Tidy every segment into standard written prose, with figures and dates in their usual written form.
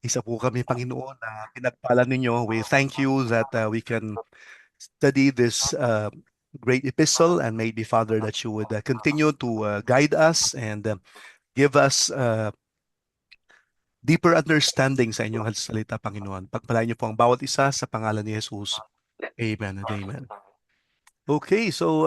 Isa po kami, Panginoon, na pinagpala ninyo. We thank you that we can study this great epistle, and maybe, Father, that you would continue to guide us and give us deeper understanding sa inyong salita, Panginoon. Pagpalain niyo po ang bawat isa sa pangalan ni Jesus. Amen and amen. Okay, so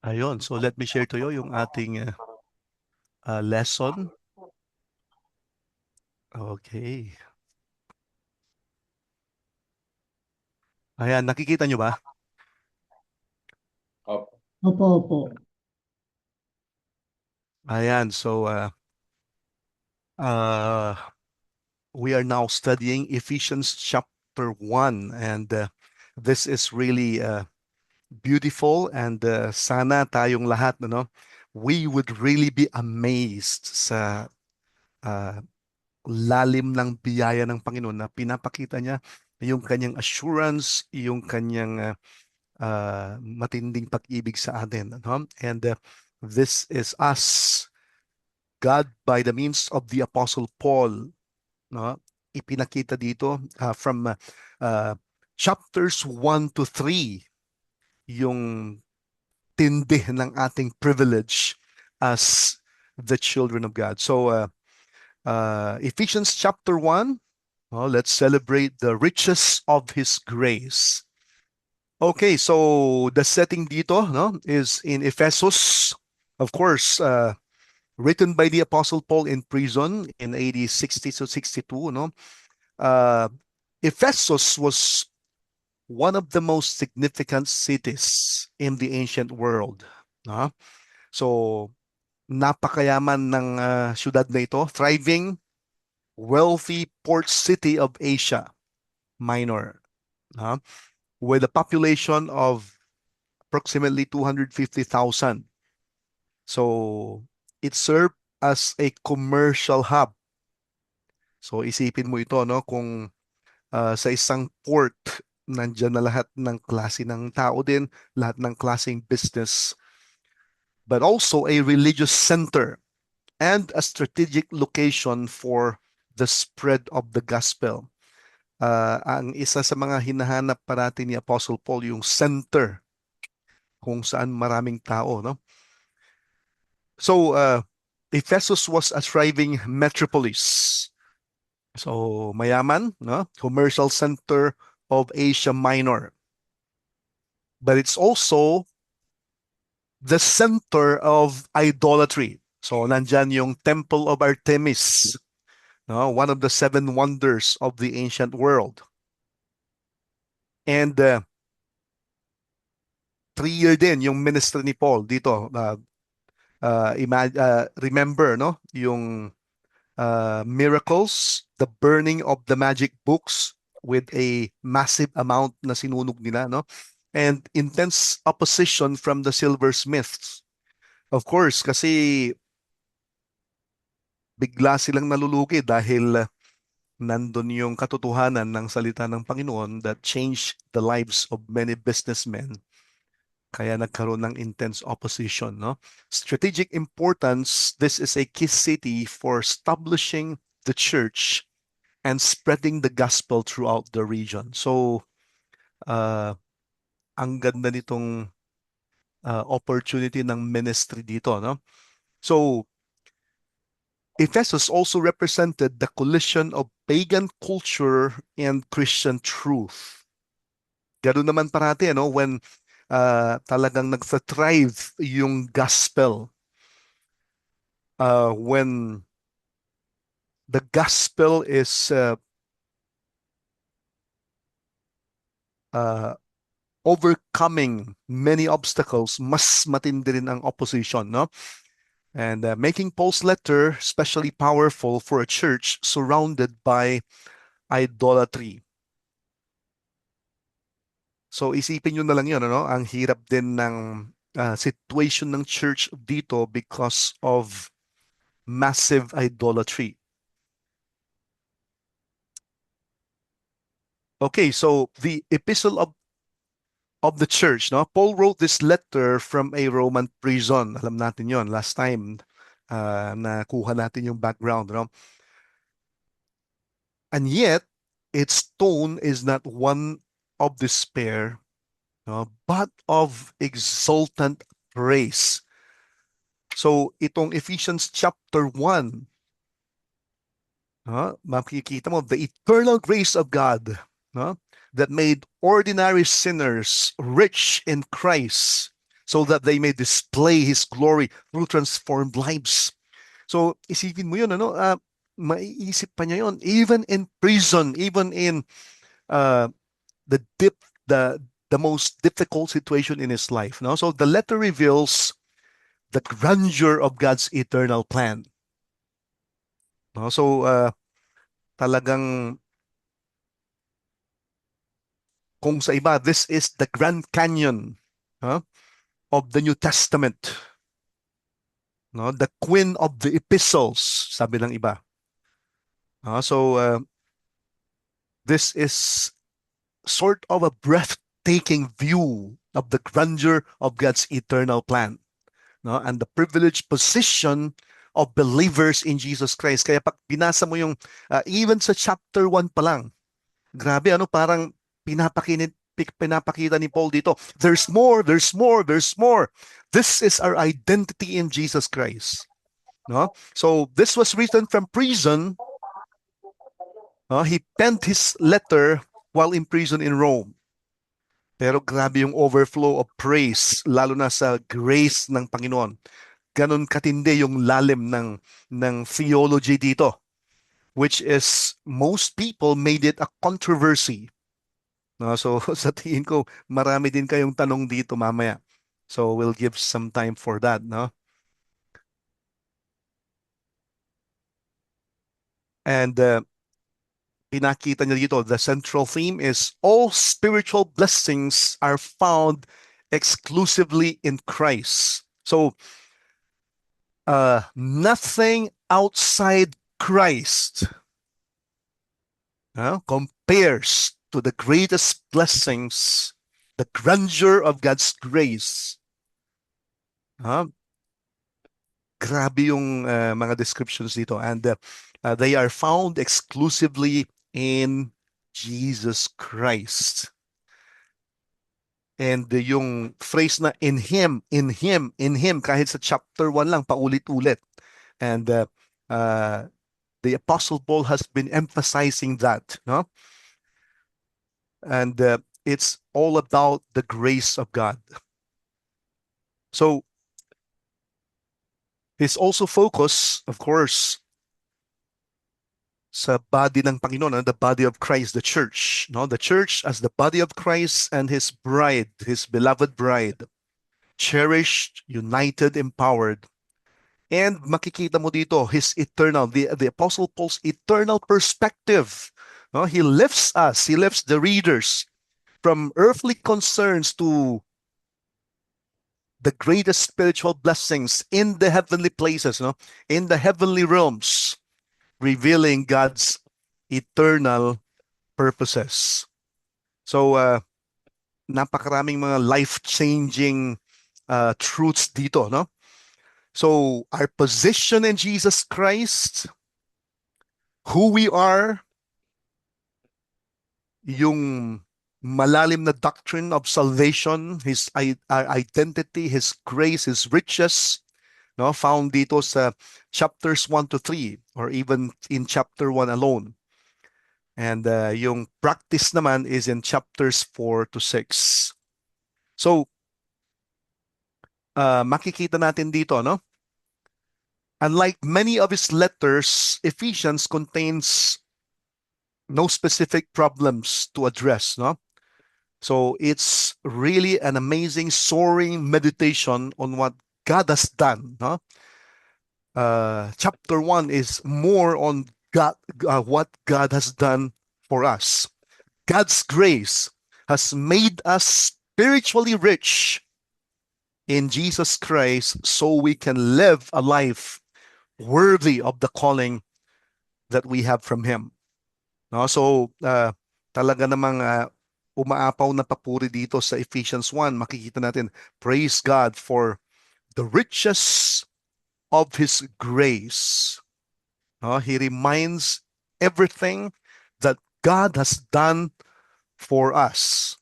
ayun. So let me share to you yung ating lesson. Okay. Ayan, nakikita niyo ba? Opo. Opo, opo. Ayan, so uh, we are now studying Ephesians chapter 1, and this is really beautiful, and sana tayong lahat, no, we would really be amazed sa uh, lalim ng biyaya ng Panginoon na pinapakita niya, yung kanyang assurance, yung kanyang matinding pag-ibig sa atin. No? And this is us, God, by the means of the Apostle Paul, no? Ipinakita dito from chapters 1 to 3 yung tindi ng ating privilege as the children of God. So Ephesians chapter 1, let's celebrate the riches of His grace. Okay, so the setting dito, no, is in Ephesus. Of course, written by the Apostle Paul in prison in AD 60 to 62, no? Uh, Ephesus was one of the most significant cities in the ancient world. No? So, napakayaman ng syudad na ito, thriving, wealthy port city of Asia Minor, no? With a population of approximately 250,000. So, it served as a commercial hub. So, isipin mo ito, no? Kung sa isang port, nandyan na lahat ng klase ng tao din, lahat ng klaseng business, but also a religious center and a strategic location for the spread of the gospel. Ang isa sa mga hinahanap parati ni Apostle Paul, yung center kung saan maraming tao, no? So, Ephesus was a thriving metropolis. So, mayaman, no? Commercial center of Asia Minor. But it's also the center of idolatry. So, nandyan yung Temple of Artemis, no? One of the seven wonders of the ancient world. And 3 year din yung ministry ni Paul dito. Remember, no? Yung miracles, the burning of the magic books with a massive amount na sinunog nila, no? And intense opposition from the silversmiths. Of course, kasi bigla silang nalulugi dahil nandun yung katotohanan ng salita ng Panginoon that changed the lives of many businessmen. Kaya nagkaroon ng intense opposition, no? Strategic importance, this is a key city for establishing the church and spreading the gospel throughout the region. So, ang ganda nitong opportunity ng ministry dito, no? So, Ephesus also represented the collision of pagan culture and Christian truth. Ganoon naman parati, ano, when talagang nagsa-thrive yung gospel. When the gospel is overcoming many obstacles, mas matindi rin ang opposition, no? And making Paul's letter especially powerful for a church surrounded by idolatry. So isipin nyo na lang yun, ano? Ang hirap din ng situation ng church dito because of massive idolatry. Okay, so the epistle of of the church, no? Paul wrote this letter from a Roman prison. Alam natin yon last time nakuha natin yung background, no? And yet, its tone is not one of despair, no, but of exultant praise. So, itong Ephesians chapter 1, makikita mo, the eternal grace of God, no, that made ordinary sinners rich in Christ so that they may display His glory through transformed lives. So, isipin mo yun, maiisip pa niya yun, even in prison, even in uh, the dip, the most difficult situation in his life. No? So, the letter reveals the grandeur of God's eternal plan. No? So, talagang kung sa iba, this is the Grand Canyon, huh, of the New Testament. No? The queen of the epistles, sabi ng iba. So, this is sort of a breathtaking view of the grandeur of God's eternal plan, no? And the privileged position of believers in Jesus Christ. Kaya pag binasa mo yung, even sa chapter 1 pa lang, grabe, parang pinapakita ni Paul dito, there's more, there's more, there's more. This is our identity in Jesus Christ. No? So this was written from prison. He penned his letter while in prison in Rome. Pero grabe yung overflow of praise, lalo na sa grace ng Panginoon. Ganon katindi yung lalim ng theology dito, which is most people made it a controversy. No? So sa tingin ko, marami din kayong tanong dito mamaya. So we'll give some time for that. No? And pinakita niya dito, the central theme is all spiritual blessings are found exclusively in Christ. So, nothing outside Christ compares to the greatest blessings, the grandeur of God's grace. Grabe yung mga descriptions dito. And they are found exclusively in Jesus Christ. And yung phrase na in Him, in Him, in Him, kahit sa chapter 1 lang, paulit-ulit. And the Apostle Paul has been emphasizing that. No? And it's all about the grace of God. So, his also focus, of course, sa body ng Panginoon, the body of Christ, the church. No? The church as the body of Christ and His bride, His beloved bride, cherished, united, empowered. And makikita mo dito, His eternal, the Apostle Paul's eternal perspective. No? He lifts us, he lifts the readers from earthly concerns to the greatest spiritual blessings in the heavenly places, no? In the heavenly realms, revealing God's eternal purposes. So, napakaraming mga life-changing truths dito, no? So, our position in Jesus Christ, who we are, yung malalim na doctrine of salvation, His identity, His grace, His riches, no, found dito sa chapters 1 to 3 or even in chapter 1 alone. And yung practice naman is in chapters 4 to 6. So, makikita natin dito, no? Unlike many of his letters, Ephesians contains no specific problems to address, no? So it's really an amazing, soaring meditation on what God has done, no? Chapter 1 is more on God, what God has done for us. God's grace has made us spiritually rich in Jesus Christ so we can live a life worthy of the calling that we have from Him. No? So, talaga namang umaapaw na papuri dito sa Ephesians 1, makikita natin, praise God for the riches of His grace. He reminds everything that God has done for us.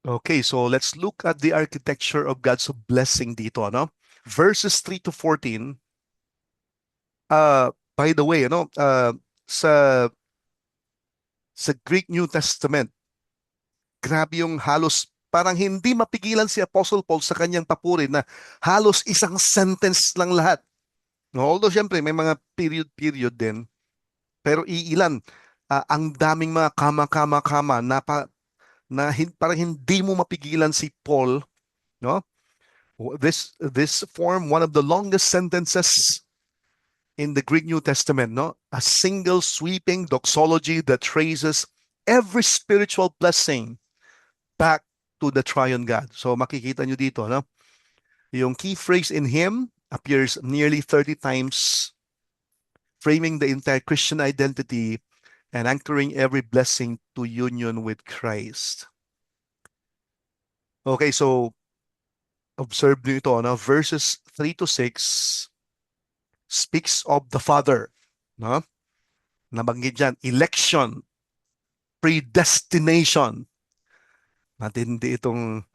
Okay, so let's look at the architecture of God's blessing dito, no? Verses 3 to 14. By the way, sa Greek New Testament, grabe yung halos parang hindi mapigilan si Apostle Paul sa kanyang papuri na halos isang sentence lang lahat. No, although syempre may mga period din, pero iilan. Ang daming mga kama parang hindi mo mapigilan si Paul, no? This form one of the longest sentences in the Greek New Testament, no? A single sweeping doxology that traces every spiritual blessing back to the triune God. So makikita nyo dito, no? Yung key phrase in him appears nearly 30 times, framing the entire Christian identity and anchoring every blessing to union with Christ. Okay, so observe nyo ito, no? Verses 3 to 6 speaks of the Father, no? Nabanggit dyan, election, predestination. Matindi itong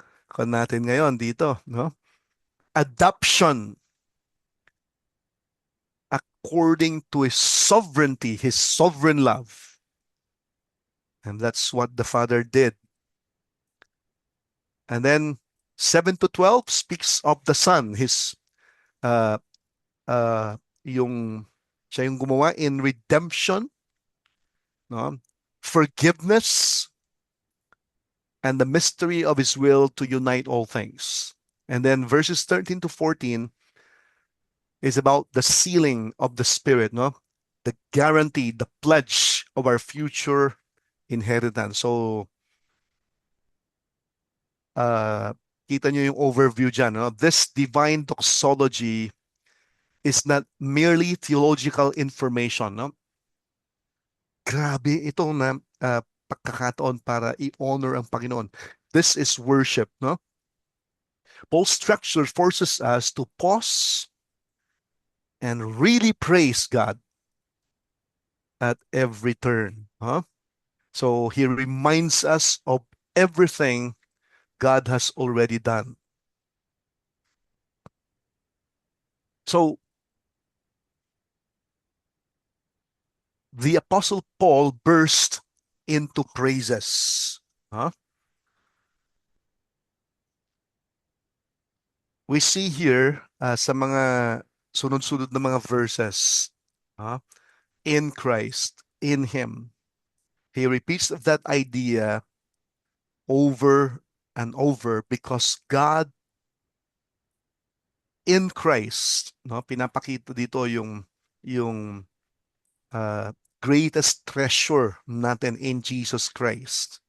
natin ngayon dito, no? Adoption, according to His sovereignty, His sovereign love. And that's what the Father did. And then 7 to 12 speaks of the Son, His uh, yung siya yung gumawa in redemption, no? Forgiveness, and the mystery of His will to unite all things. And then verses 13 to 14 is about the sealing of the Spirit, no? The guarantee, the pledge of our future inheritance. So, kita nyo yung overview dyan, no? This divine doxology is not merely theological information, no? Grabe ito na pagkakataon para i-honor ang Panginoon. This is worship, no? Paul's structure forces us to pause and really praise God at every turn. Huh? So he reminds us of everything God has already done. So the Apostle Paul burst into praises. Huh? We see here sa mga sunod-sunod na mga verses, in Christ, in Him. He repeats that idea over and over because God in Christ, no, pinapakita dito yung greatest treasure natin in Jesus Christ.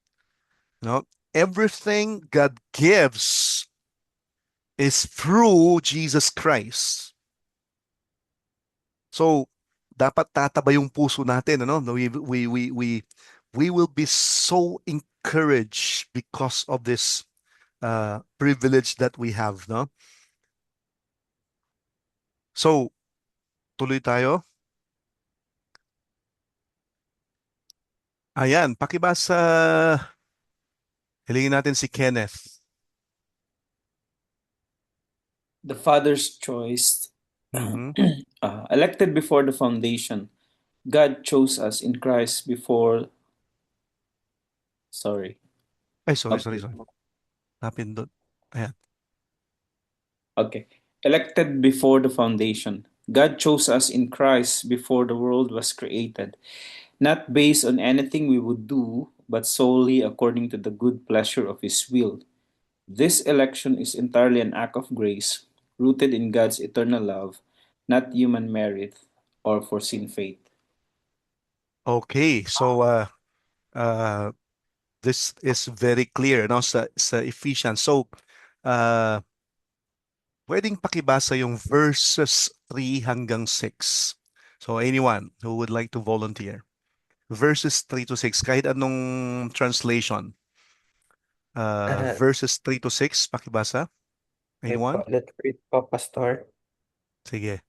No? Everything God gives is through Jesus Christ. So, dapat tataba yung puso natin, ano? We will be so encouraged because of this privilege that we have, no? So, tuloy tayo. Ayan, pakibasa. Hilingin natin si Kenneth. The Father's choice. Elected before the foundation, God chose us in Christ before. Sorry. Ay, sorry. Napindot. Ayan. Okay. Elected before the foundation. God chose us in Christ before the world was created, not based on anything we would do, but solely according to the good pleasure of His will. This election is entirely an act of grace, rooted in God's eternal love, not human merit or foreseen fate. Okay, so this is very clear, no, sa Ephesians. So, pwedeng pakibasa yung verses 3 hanggang 6. So, anyone who would like to volunteer. verses 3 to 6, kahit anong translation. Uh, Verses 3 to 6, pakibasa. okay Anyone? po, let's read po, Pastor. Sige.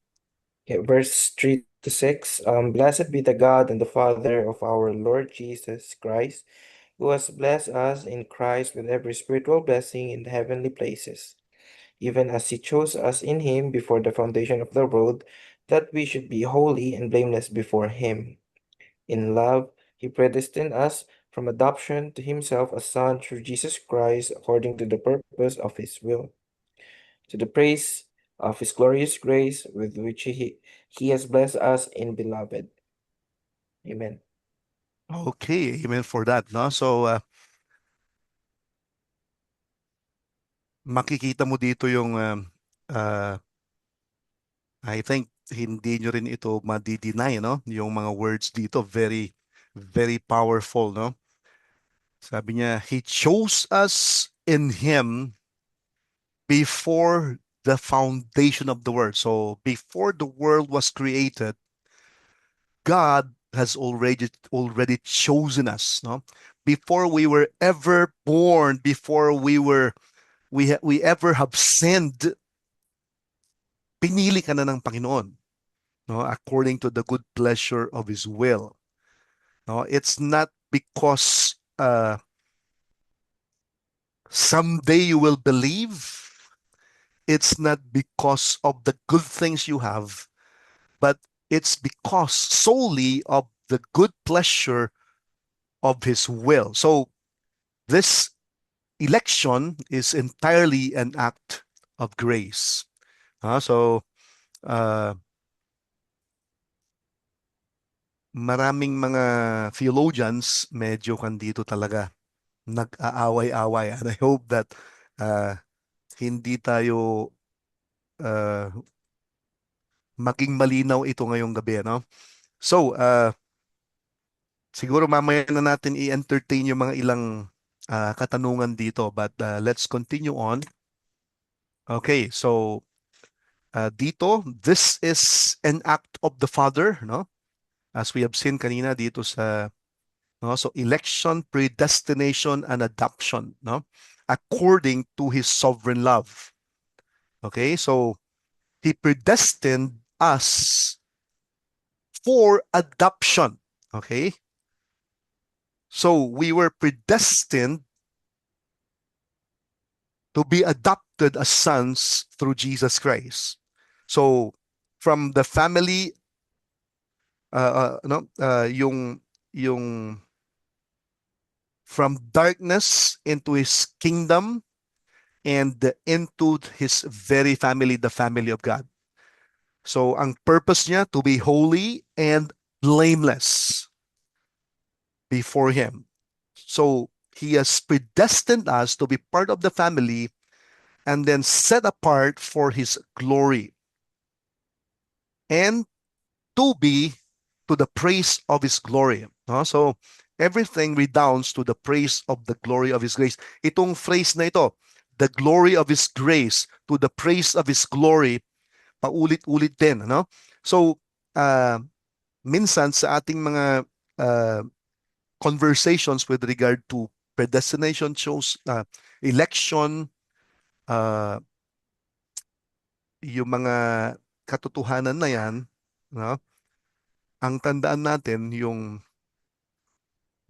Okay, verse 3 to 6. Blessed be the God and the Father of our Lord Jesus Christ, who has blessed us in Christ with every spiritual blessing in the heavenly places, even as he chose us in him before the foundation of the world, that we should be holy and blameless before him. In love, he predestined us from adoption to himself as sons through Jesus Christ, according to the purpose of his will, to the praise of his glorious grace with which he has blessed us in beloved. Amen. Okay, amen for that, no? So, makikita mo dito yung, uh, I think, hindi nyo rin ito madi-deny, no? Yung mga words dito, very, very powerful, no? Sabi niya, He chose us in Him before the foundation of the world. So, before the world was created, God has already chosen us, no? Before we were ever born, before we ever have sinned, pinili ka na ng Panginoon, no? According to the good pleasure of His will. No, it's not because someday you will believe. It's not because of the good things you have, but it's because solely of the good pleasure of His will. So this election is entirely an act of grace. So uh, maraming mga theologians medyo kandito talaga nag-aaway-away. And I hope that uh, hindi tayo uh, maging malinaw ito ngayong gabi. No? So, siguro mamaya na natin i-entertain yung mga ilang katanungan dito. But let's continue on. Okay, so dito, this is an act of the Father, no? As we have seen kanina dito sa, no? So election, predestination, and adoption, no? According to His sovereign love. Okay, so He predestined us for adoption. Okay, so we were predestined to be adopted as sons through Jesus Christ. So from the family, no, yung from darkness into His kingdom and into His very family, the family of God. So ang purpose niya to be holy and blameless before Him. So He has predestined us to be part of the family and then set apart for His glory and to be to the praise of His glory. No? So everything redounds to the praise of the glory of His grace. Itong phrase na ito, the glory of His grace, to the praise of His glory, paulit-ulit din. No? So, minsan sa ating mga uh, conversations with regard to predestination shows, election, uh, yung mga katotohanan na yan, no? Ang tandaan natin yung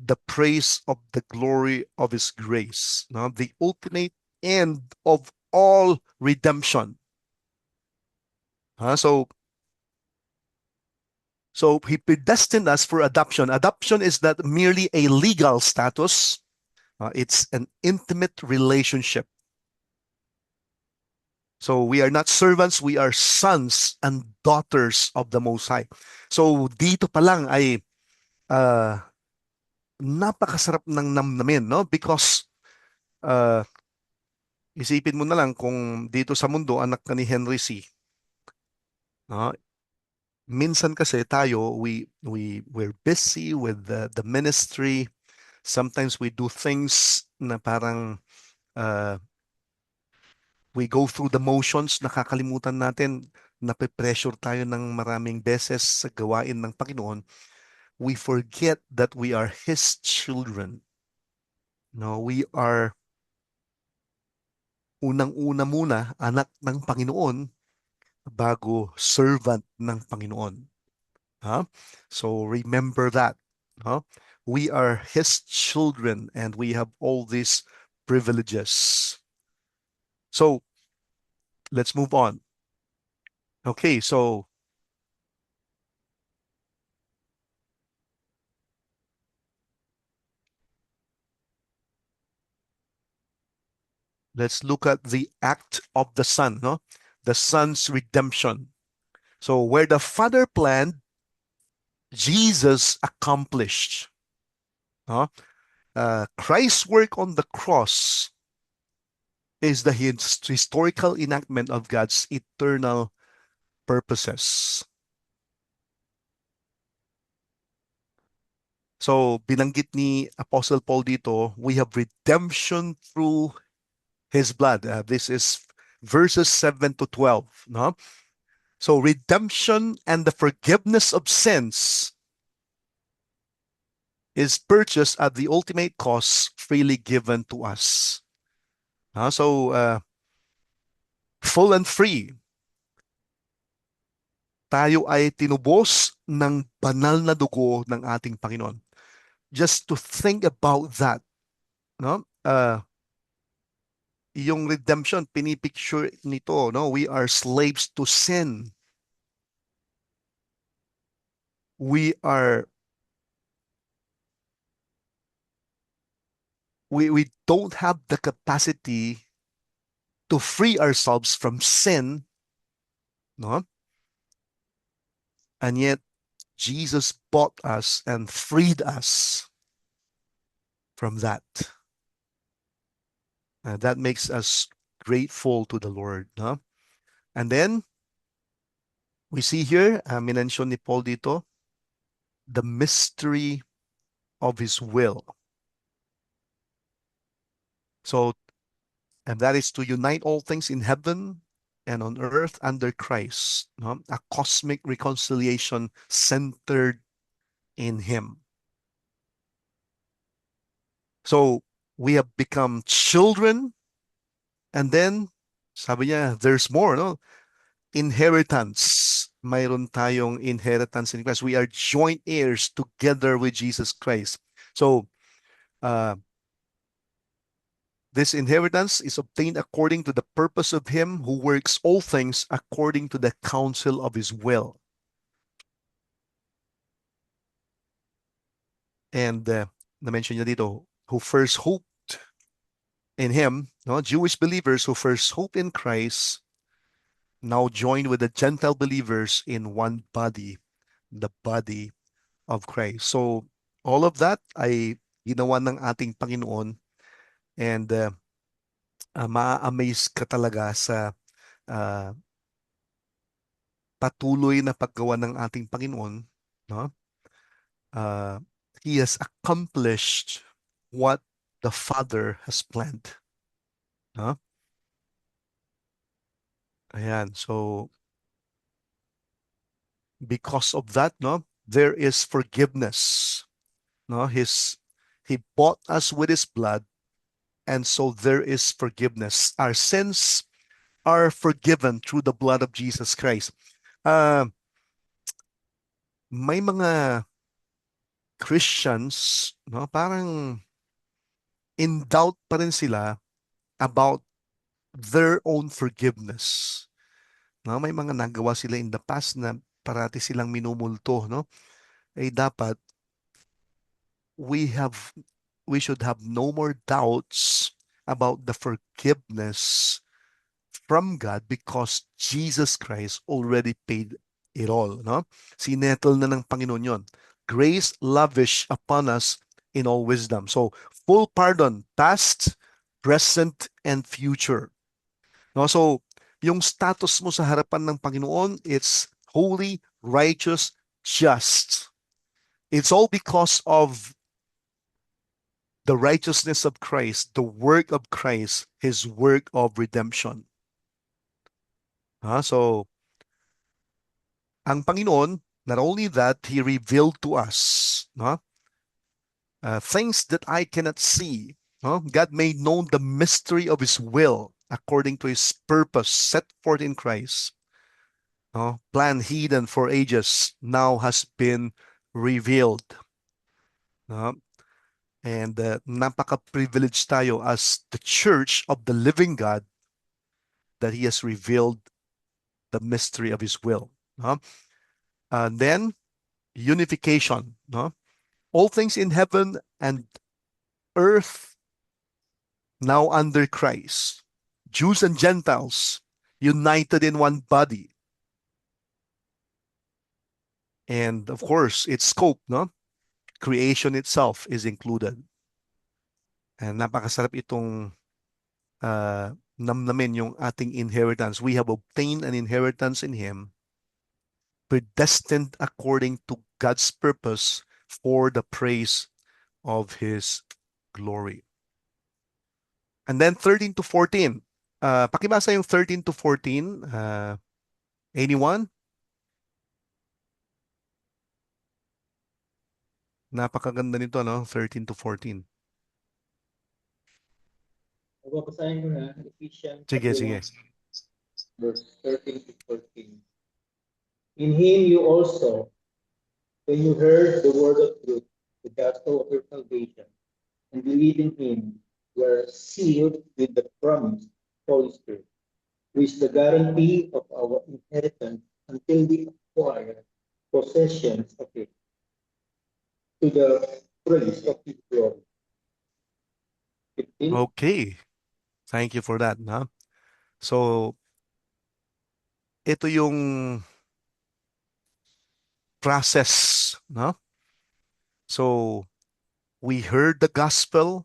the praise of the glory of His grace, no? The ultimate end of all redemption. So He predestined us for adoption. Adoption is not merely a legal status. It's an intimate relationship. So we are not servants, we are sons and daughters of the Most High. So dito pa lang ay uh, napakasarap ng namnamin, no? Because uh, isipin mo na lang kung dito sa mundo anak ka ni Henry C. No? Minsan kasi tayo we're busy with the ministry. Sometimes we do things na parang uh, we go through the motions, nakakalimutan natin, nape-pressure tayo ng maraming beses sa gawain ng Panginoon. we forget that we are His children. No, we are unang-una muna anak ng Panginoon bago servant ng Panginoon. Huh? So remember that. Huh? We are His children and we have all these privileges. So let's move on. Okay, so let's look at the act of the Son, no? The Son's redemption. So where the Father planned, Jesus accomplished. Huh? Christ's work on the cross is the historical enactment of God's eternal purposes. So binanggit ni Apostle Paul dito, we have redemption through His blood. This is verses 7 to 12. No? So redemption and the forgiveness of sins is purchased at the ultimate cost freely given to us. So full and free. Tayo ay tinubos ng banal na dugo ng ating Panginoon. Just to think about that, no? Yung redemption, pinipicture nito, no? We are slaves to sin. We don't have the capacity to free ourselves from sin, no? And yet Jesus bought us and freed us from that. That makes us grateful to the Lord, no? And then we see here, minention ni Paul dito, the mystery of His will. So, and that is to unite all things in heaven and on earth under Christ, no? A cosmic reconciliation centered in Him. So, we have become children, and then, sabi niya, there's more, no? Inheritance. Mayroon tayong inheritance in Christ. We are joint heirs together with Jesus Christ. So, this inheritance is obtained according to the purpose of Him who works all things according to the counsel of His will. And na-mention niya dito, who first hoped in Him, no? Jewish believers who first hope in Christ, now join with the Gentile believers in one body, the body of Christ. So, all of that ay ginawa ng ating Panginoon, and ma-amaze ka talaga sa uh, patuloy na paggawa ng ating Panginoon, no? He has accomplished what the Father has planned. No? Ayan, so because of that, no, there is forgiveness. No, He bought us with His blood, and so there is forgiveness. Our sins are forgiven through the blood of Jesus Christ. May mga Christians, no, parang in doubt pa rin sila about their own forgiveness. No, may mga nagawa sila in the past na parati silang minumulto, no? Dapat we should have no more doubts about the forgiveness from God because Jesus Christ already paid it all, no? Sinettle na ng Panginoon yon. Grace lavish upon us in all wisdom. So, full pardon, past, present, and future. No? So, yung status mo sa harapan ng Panginoon, it's holy, righteous, just. It's all because of the righteousness of Christ, the work of Christ, His work of redemption. So, ang Panginoon, Not only that, He revealed to us, no? Things that I cannot see. No? God made known the mystery of His will according to His purpose set forth in Christ. No? Plan hidden for ages now has been revealed. No? And napaka-privileged tayo as the church of the living God that He has revealed the mystery of His will. No? And then unification. No? All things in heaven and earth now under Christ. Jews and Gentiles united in one body. And of course, its scope, no? Creation itself is included. And napakasarap itong namnamin yung ating inheritance. We have obtained an inheritance in Him, predestined according to God's purpose for the praise of His glory. And then 13 to 14. Pakibasa yung 13 to 14. Anyone? Napakaganda nito, no? 13 to 14. Babasahin ko na, Ephesians Sige, chapter sige. 1, verse 13 to 14. In Him you also, when you heard the word of truth, the gospel of your salvation, and believed in Him, were sealed with the promised Holy Spirit, which is the guarantee of our inheritance until we acquire possessions of it, to the praise of His glory. 15. Okay. Thank you for that, no? So, ito yung process, no? So, we heard the gospel,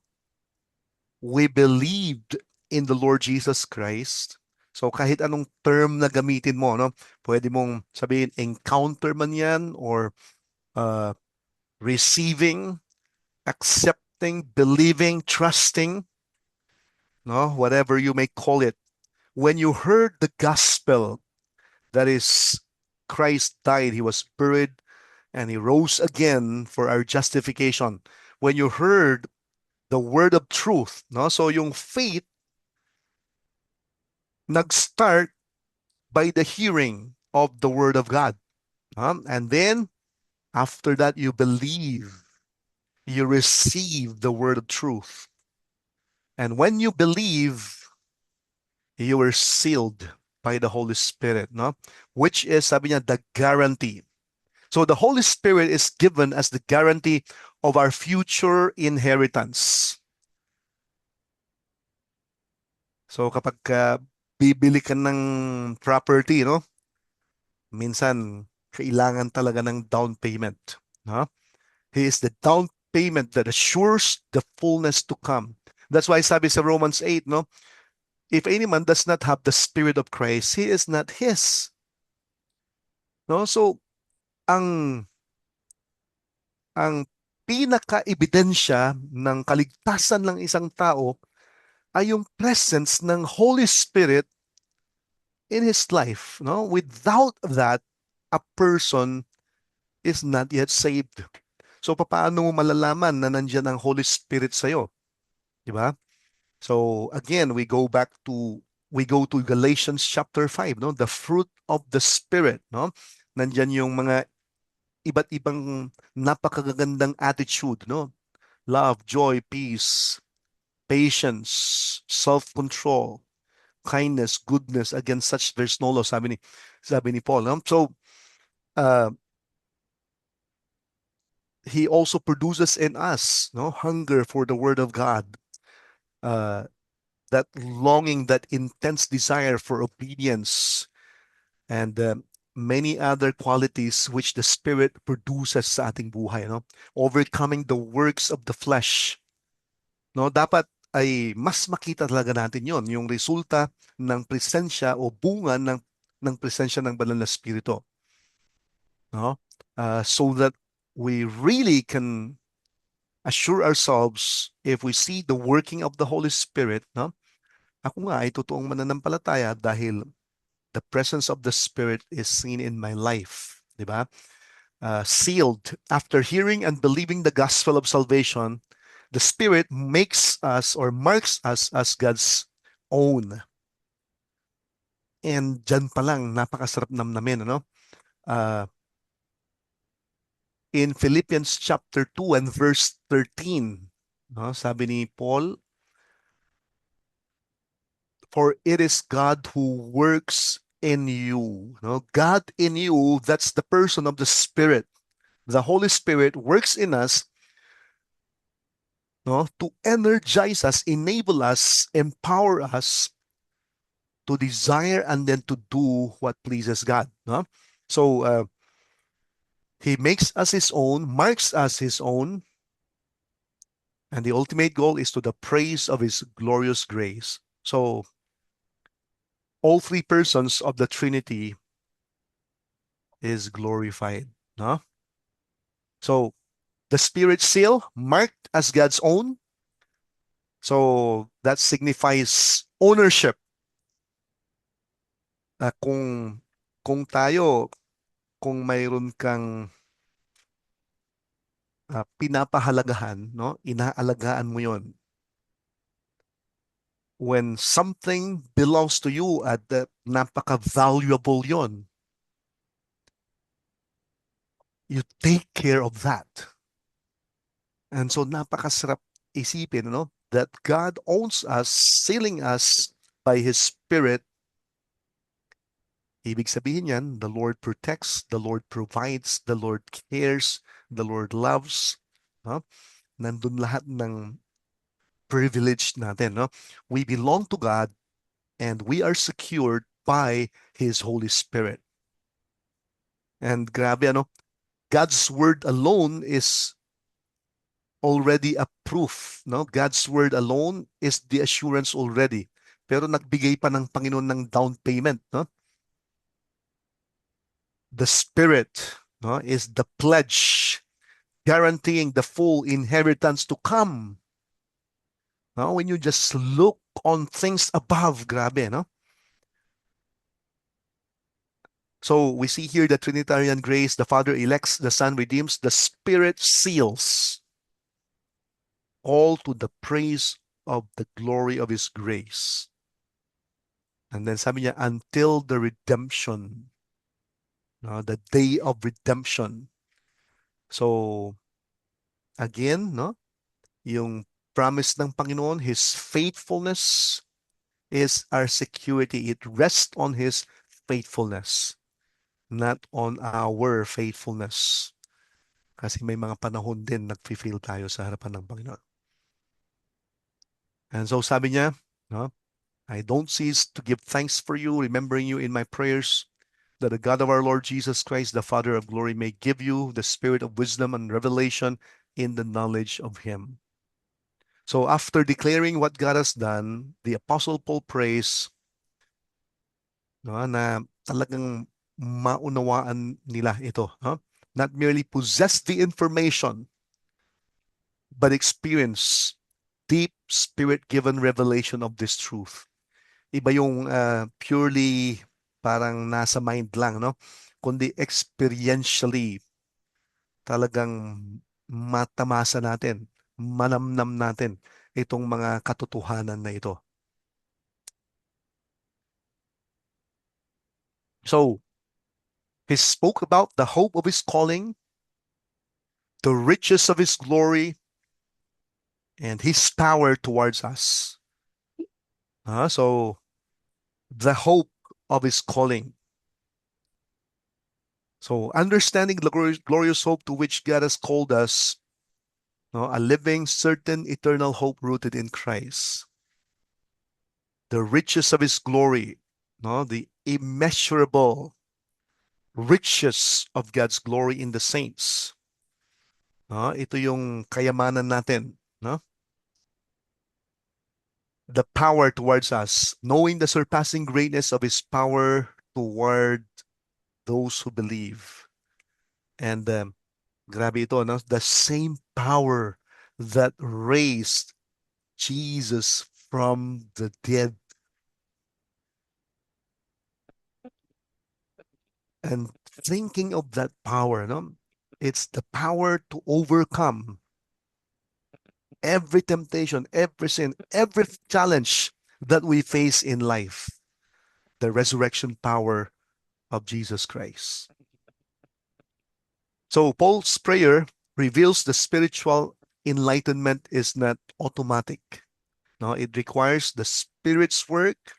we believed in the Lord Jesus Christ. So, kahit anong term na gamitin mo, no? Pwede mong sabihin encounter man yan or receiving, accepting, believing, trusting, no? Whatever you may call it. When you heard the gospel, that is, Christ died, He was buried, and He rose again for our justification. When you heard the word of truth, no? So yung faith nag-start by the hearing of the word of God. And then after that you believe, you receive the word of truth. And when you believe, you are sealed by the Holy Spirit, no? Which is, sabi niya, the guarantee. So the Holy Spirit is given as the guarantee of our future inheritance. So kapag bibili ka ng property, no? Minsan kailangan talaga ng down payment, no? He is the down payment that assures the fullness to come. That's why sabi sa Romans 8, no? If any man does not have the Spirit of Christ, he is not his. No? So ang pinaka-ebidensya ng kaligtasan ng isang tao ay yung presence ng Holy Spirit in his life. No? Without that, a person is not yet saved. So paano mo malalaman na nandiyan ang Holy Spirit sa'yo? Di ba? So again, we go to Galatians chapter 5, no? The fruit of the Spirit, no? Nandiyan yung mga iba't ibang napakagandang attitude, no? Love, joy, peace, patience, self-control, kindness, goodness. Against such there's no law, sabi ni Paul. No? So He also produces in us, no, hunger for the Word of God, that longing, that intense desire for obedience, and many other qualities which the Spirit produces sa ating buhay, no? Overcoming the works of the flesh. No, dapat ay mas makita talaga natin 'yon, yung resulta ng presensya o bunga ng presensya ng Banal na Espiritu. No? So that we really can assure ourselves if we see the working of the Holy Spirit, no? Ako nga ay totoong mananampalataya dahil the presence of the Spirit is seen in my life, di ba? sealed. After hearing and believing the gospel of salvation, the Spirit makes us or marks us as God's own. And dyan pa lang, napakasarap namnamin, ano? In Philippians chapter 2 and verse 13, no? Sabi ni Paul, for it is God who works in you. No? God in you, that's the person of the Spirit. The Holy Spirit works in us, no, to energize us, enable us, empower us to desire and then to do what pleases God. No? So he makes us his own, marks us his own, and the ultimate goal is to the praise of his glorious grace. So all three persons of the Trinity is glorified. No? So the Spirit seal, marked as God's own. So that signifies ownership. Kung tayo, kung mayroon kang pinapahalagahan, no? Inaalagaan mo yon. When something belongs to you at napaka-valuable yon, you take care of that. And so napakasarap isipin, no? That God owns us, sealing us by His Spirit. Ibig sabihin yan, the Lord protects, the Lord provides, the Lord cares, the Lord loves. No? Nandun lahat ng privilege natin. No? We belong to God and we are secured by His Holy Spirit. And grabe, ano? God's word alone is already a proof. No? God's word alone is the assurance already. Pero nagbigay pa ng Panginoon ng down payment. No? The Spirit, no, is the pledge guaranteeing the full inheritance to come. No? When you just look on things above, grabe, no? So we see here the Trinitarian grace, the Father elects, the Son redeems, the Spirit seals, all to the praise of the glory of His grace. And then sabi niya, until the redemption, no, the day of redemption. So again, no, yung promise ng Panginoon, His faithfulness is our security. It rests on His faithfulness, not on our faithfulness. Kasi may mga panahon din nag-feel tayo sa harapan ng Panginoon. And so sabi niya, no, I don't cease to give thanks for you, remembering you in my prayers, that the God of our Lord Jesus Christ, the Father of glory, may give you the spirit of wisdom and revelation in the knowledge of Him. So after declaring what God has done, the Apostle Paul prays, no, na talagang maunawaan nila ito. No? Not merely possess the information, but experience deep spirit-given revelation of this truth. Iba yung purely parang nasa mind lang, no? Kundi experientially talagang matamasa natin, manamnam natin itong mga katotohanan na ito. So, he spoke about the hope of his calling, the riches of his glory, and his power towards us. So, the hope of his calling. So, understanding the glorious hope to which God has called us, no, a living, certain, eternal hope rooted in Christ. The riches of his glory, no, the immeasurable riches of God's glory in the saints. No, ito yung kayamanan natin, no? The power towards us, knowing the surpassing greatness of his power toward those who believe. And grabe ito, no? The same power that raised Jesus from the dead. And thinking of that power, no? It's the power to overcome every temptation, every sin, every challenge that we face in life. The resurrection power of Jesus Christ. So Paul's prayer reveals the spiritual enlightenment is not automatic. No, it requires the Spirit's work,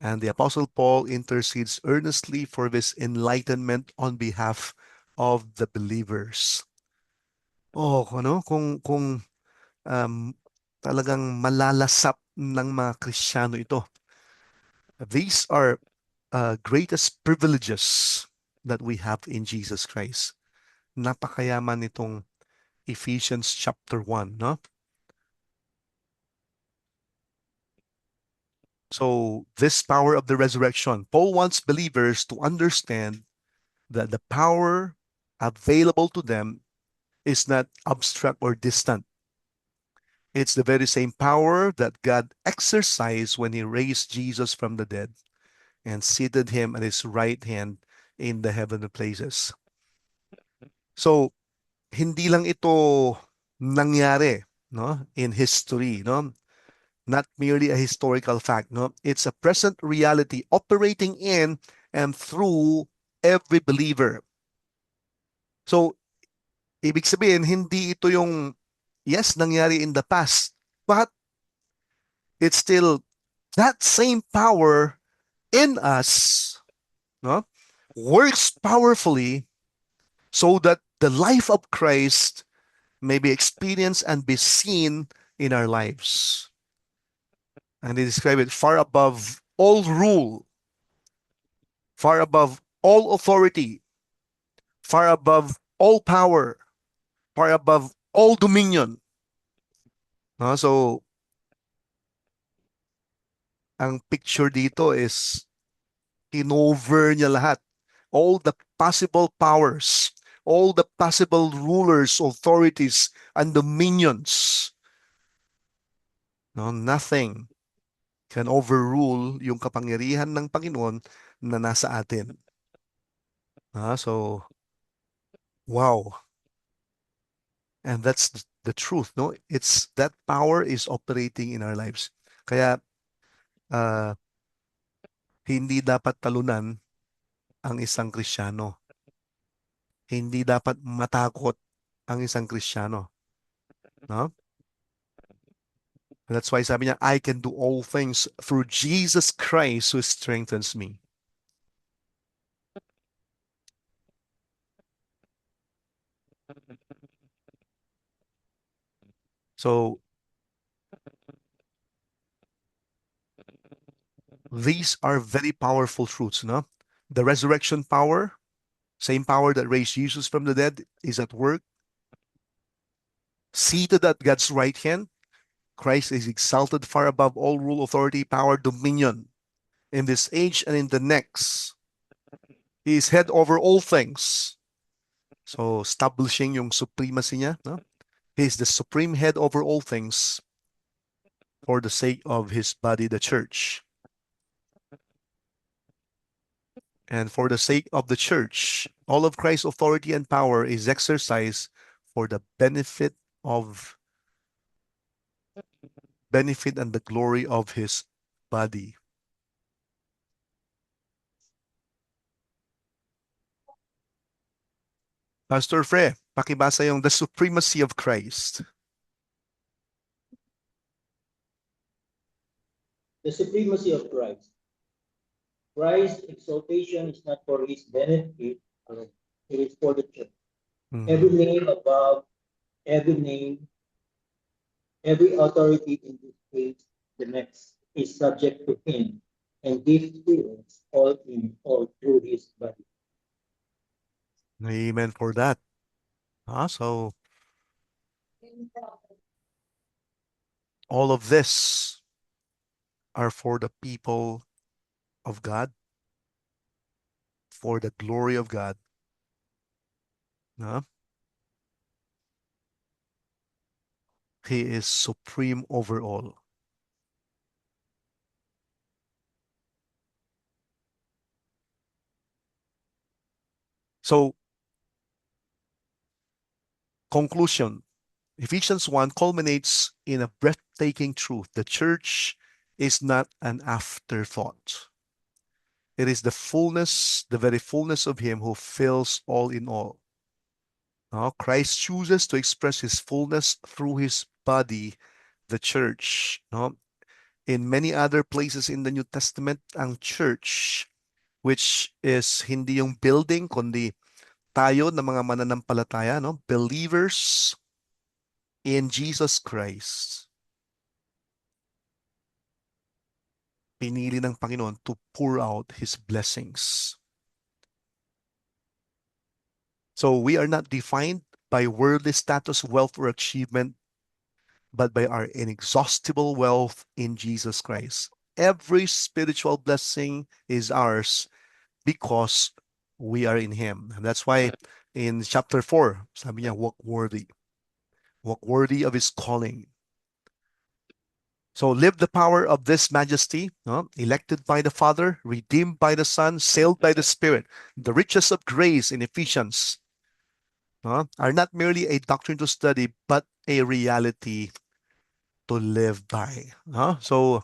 and the Apostle Paul intercedes earnestly for this enlightenment on behalf of the believers. Oh, kung talagang malalasap ng mga Kristiyano ito. These are greatest privileges that we have in Jesus Christ. Napakayaman nitong Ephesians chapter 1, no? So, this power of the resurrection, Paul wants believers to understand that the power available to them is not abstract or distant. It's the very same power that God exercised when he raised Jesus from the dead and seated him at his right hand in the heavenly places. So, hindi lang ito nangyari, no, in history, no? Not merely a historical fact, no? It's a present reality operating in and through every believer. So, ibig sabihin, hindi ito yung, yes, nangyari in the past, but it's still that same power in us, no, works powerfully so that the life of Christ may be experienced and be seen in our lives. And they describe it far above all rule, far above all authority, far above all power, far above all dominion. No? So, ang picture dito is kinover niya lahat. All the possible powers, all the possible rulers, authorities, and dominions. No, nothing can overrule yung kapangyarihan ng Panginoon na nasa atin. So, wow. And that's the truth, no? It's that power is operating in our lives. Kaya, hindi dapat talunan ang isang Kristiyano. Hindi dapat matakot ang isang Kristiyano. No? That's why sabi niya, I can do all things through Jesus Christ who strengthens me. So, these are very powerful truths, no? The resurrection power, same power that raised Jesus from the dead, is at work. Seated at God's right hand, Christ is exalted far above all rule, authority, power, dominion in this age and in the next. He is head over all things. So, establishing yung supremacy niya, no? He is the supreme head over all things for the sake of his body, the church. And for the sake of the church, all of Christ's authority and power is exercised for the benefit and the glory of his body. Pastor Fre, pakibasa yung the supremacy of Christ. The supremacy of Christ. Christ's exaltation is not for his benefit alone. It is for the church. Every name above, every name, every authority in this case, the next, is subject to him and gives to us all in all through his body. Amen for that. So, all of this are for the people of God, for the glory of God. He is supreme over all. So, Conclusion. Ephesians 1 culminates in a breathtaking truth. The church is not an afterthought. It is the fullness, the very fullness of Him who fills all in all. Christ chooses to express His fullness through His body, the church. In many other places in the New Testament, ang church, which is hindi yung building, kundi tayo na mga mananampalataya, believers in Jesus Christ, pinili ng Panginoon to pour out His blessings. So we are not defined by worldly status, wealth, or achievement, but by our inexhaustible wealth in Jesus Christ. Every spiritual blessing is ours because we are in Him. And that's why in chapter 4, sabi niya, walk worthy of His calling. So live the power of this majesty, elected by the Father, redeemed by the Son, sealed by the Spirit. The riches of grace in Ephesians are not merely a doctrine to study, but a reality to live by. So,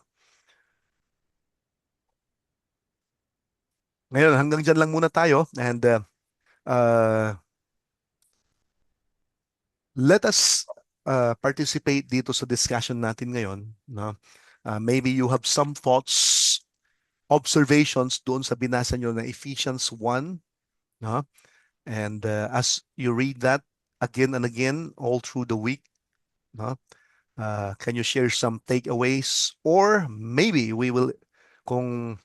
ngayon, hanggang dyan lang muna tayo. And let us participate dito sa discussion natin ngayon. Maybe you have some thoughts, observations doon sa binasa nyo na Ephesians 1. And as you read that again and again all through the week, can you share some takeaways? Or maybe we will, kung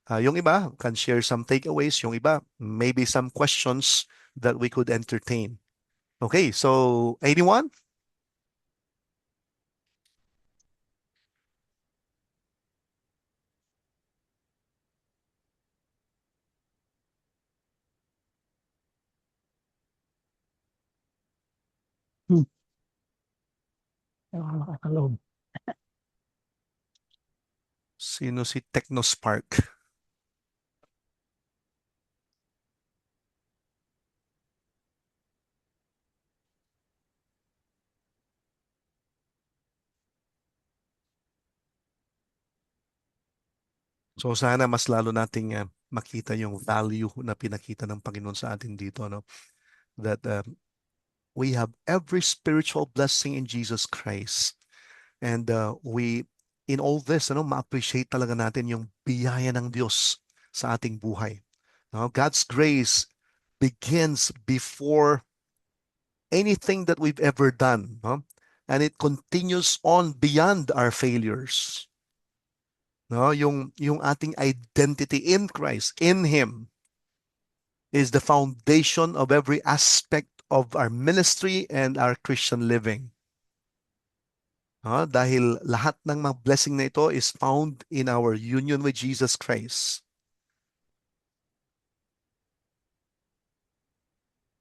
yung iba can share some takeaways, yung iba, maybe some questions that we could entertain. Okay, so anyone? Sino si Technospark? So sana mas lalo nating makita yung value na pinakita ng Panginoon sa atin dito, that we have every spiritual blessing in Jesus Christ. And we, in all this, ma-appreciate talaga natin yung biyaya ng Diyos sa ating buhay. God's grace begins before anything that we've ever done. And it continues on beyond our failures. Yung ating identity in Christ, in Him, is the foundation of every aspect of our ministry and our Christian living. Dahil lahat ng mga blessing na ito is found in our union with Jesus Christ.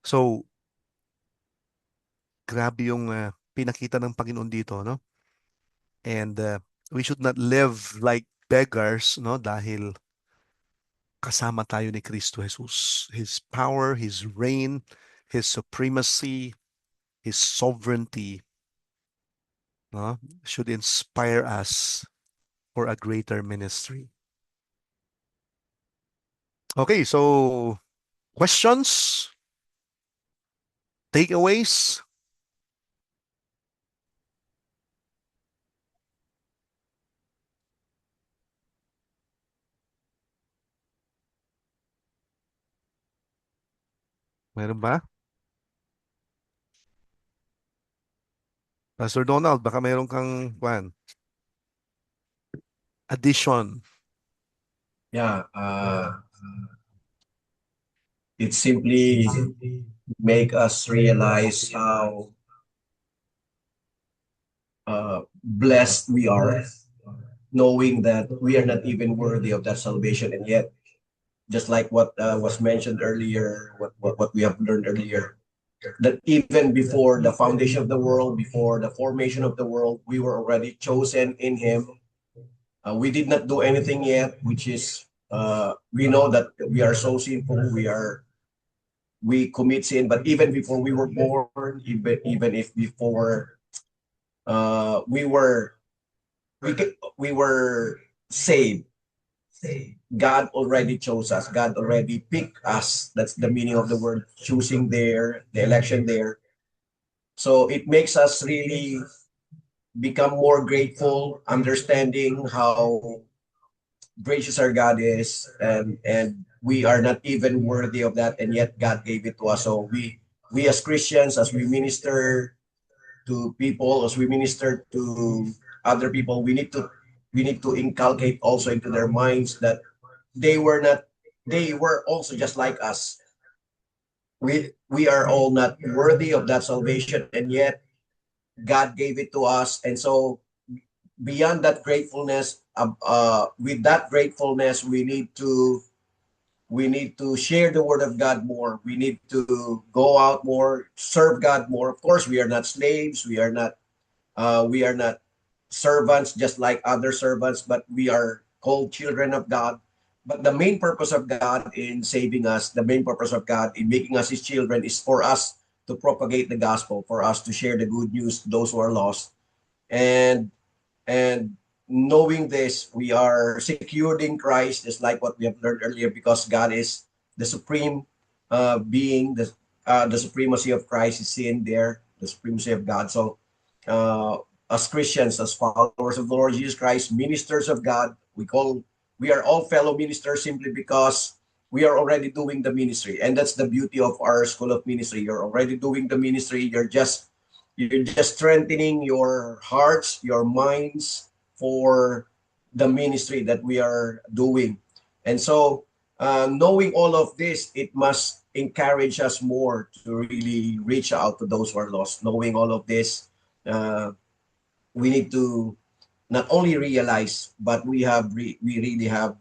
So, grabe yung pinakita ng Panginoon dito, And we should not live like beggars, dahil kasama tayo ni Kristo Jesus. His power, His reign, His supremacy, His sovereignty should inspire us for a greater ministry. Okay, so questions? Takeaways? Meron ba? Pastor Donald, baka meron kang addition. Yeah, it simply make us realize how blessed we are, knowing that we are not even worthy of that salvation, and yet, just like what was mentioned earlier, what we have learned earlier, that even before the foundation of the world, before the formation of the world, we were already chosen in Him. We did not do anything yet, which is we know that we are so sinful. We are we commit sin, but even before we were born, even if before we were we were saved, God already chose us. God already picked us. That's the meaning of the word choosing there, the election there. So it makes us really become more grateful, understanding how gracious our God is, and we are not even worthy of that, and yet God gave it to us. So we as Christians, as we minister to people, as we minister to other people, we need to inculcate also into their minds that they were also just like us. We are all not worthy of that salvation, and yet God gave it to us. And so beyond that gratefulness, with that gratefulness, we need to share the word of God more. We need to go out more, serve God more. Of course, we are not slaves. We are not servants just like other servants, but we are called children of God. But the main purpose of God in saving us, the main purpose of God in making us his children is for us to propagate the gospel, for us to share the good news to those who are lost. And and knowing this, we are secured in Christ, just like what we have learned earlier, because God is the supreme being. The supremacy of Christ is seen there, the supremacy of God. So, uh, as Christians, as followers of the Lord Jesus Christ, ministers of God, we are all fellow ministers simply because we are already doing the ministry, and that's the beauty of our school of ministry. You're already doing the ministry. You're just strengthening your hearts, your minds for the ministry that we are doing. And so, knowing all of this, it must encourage us more to really reach out to those who are lost. Knowing all of this, uh, we need to not only realize, but we really have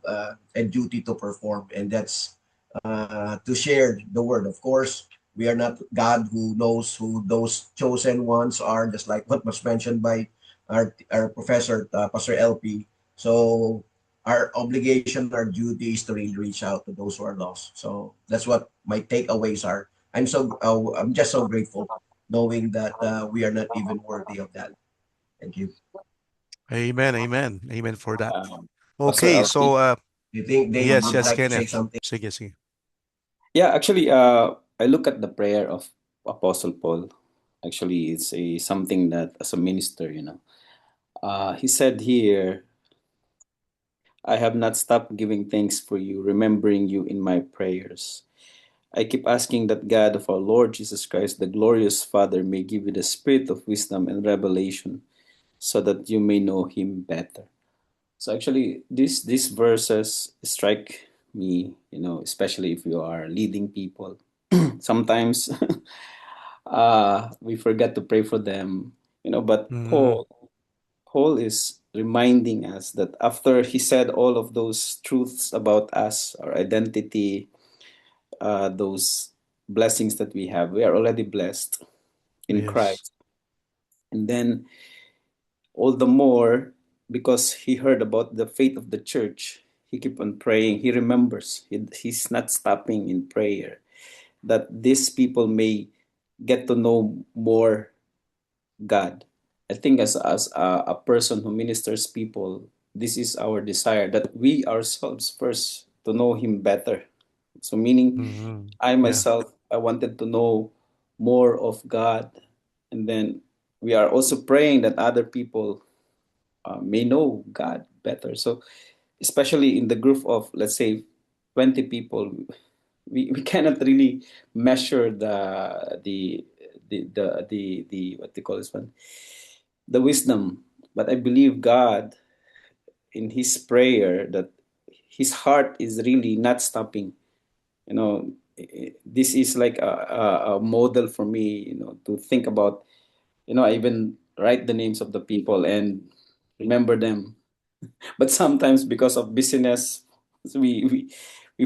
a duty to perform, and that's to share the word. Of course, we are not God who knows who those chosen ones are, just like what was mentioned by our professor, Pastor LP. So our obligation, our duty is to really reach out to those who are lost. So that's what my takeaways are. I'm just so grateful knowing that we are not even worthy of that. Thank you. Amen. Amen. Amen for that. Pastor Okay, LP. so Do you think Dave yes, would yes, like to say Kenneth. something? Sige, sige. Yeah, actually, I look at the prayer of Apostle Paul. Actually, it's something that as a minister, he said here, I have not stopped giving thanks for you, remembering you in my prayers. I keep asking that God of our Lord Jesus Christ, the glorious Father, may give you the spirit of wisdom and revelation so that you may know him better. So actually, these verses strike me, especially if you are leading people. Sometimes we forget to pray for them, but Mhm. Paul is reminding us that after he said all of those truths about us, our identity, those blessings that we are already blessed in Yes. Christ. And then all the more because he heard about the faith of the church, he keep on praying. He remembers. He's not stopping in prayer that these people may get to know more God. I think as a person who ministers people, this is our desire that we ourselves first to know Him better. So meaning, Mhm. I Yeah. myself I wanted to know more of God, and then we are also praying that other people may know God better. So especially in the group of let's say 20 people, we cannot really measure the what they call this one, the wisdom. But I believe God in his prayer that his heart is really not stopping. This is like a model for me, to think about. I even write the names of the people and remember them. But sometimes because of busyness, we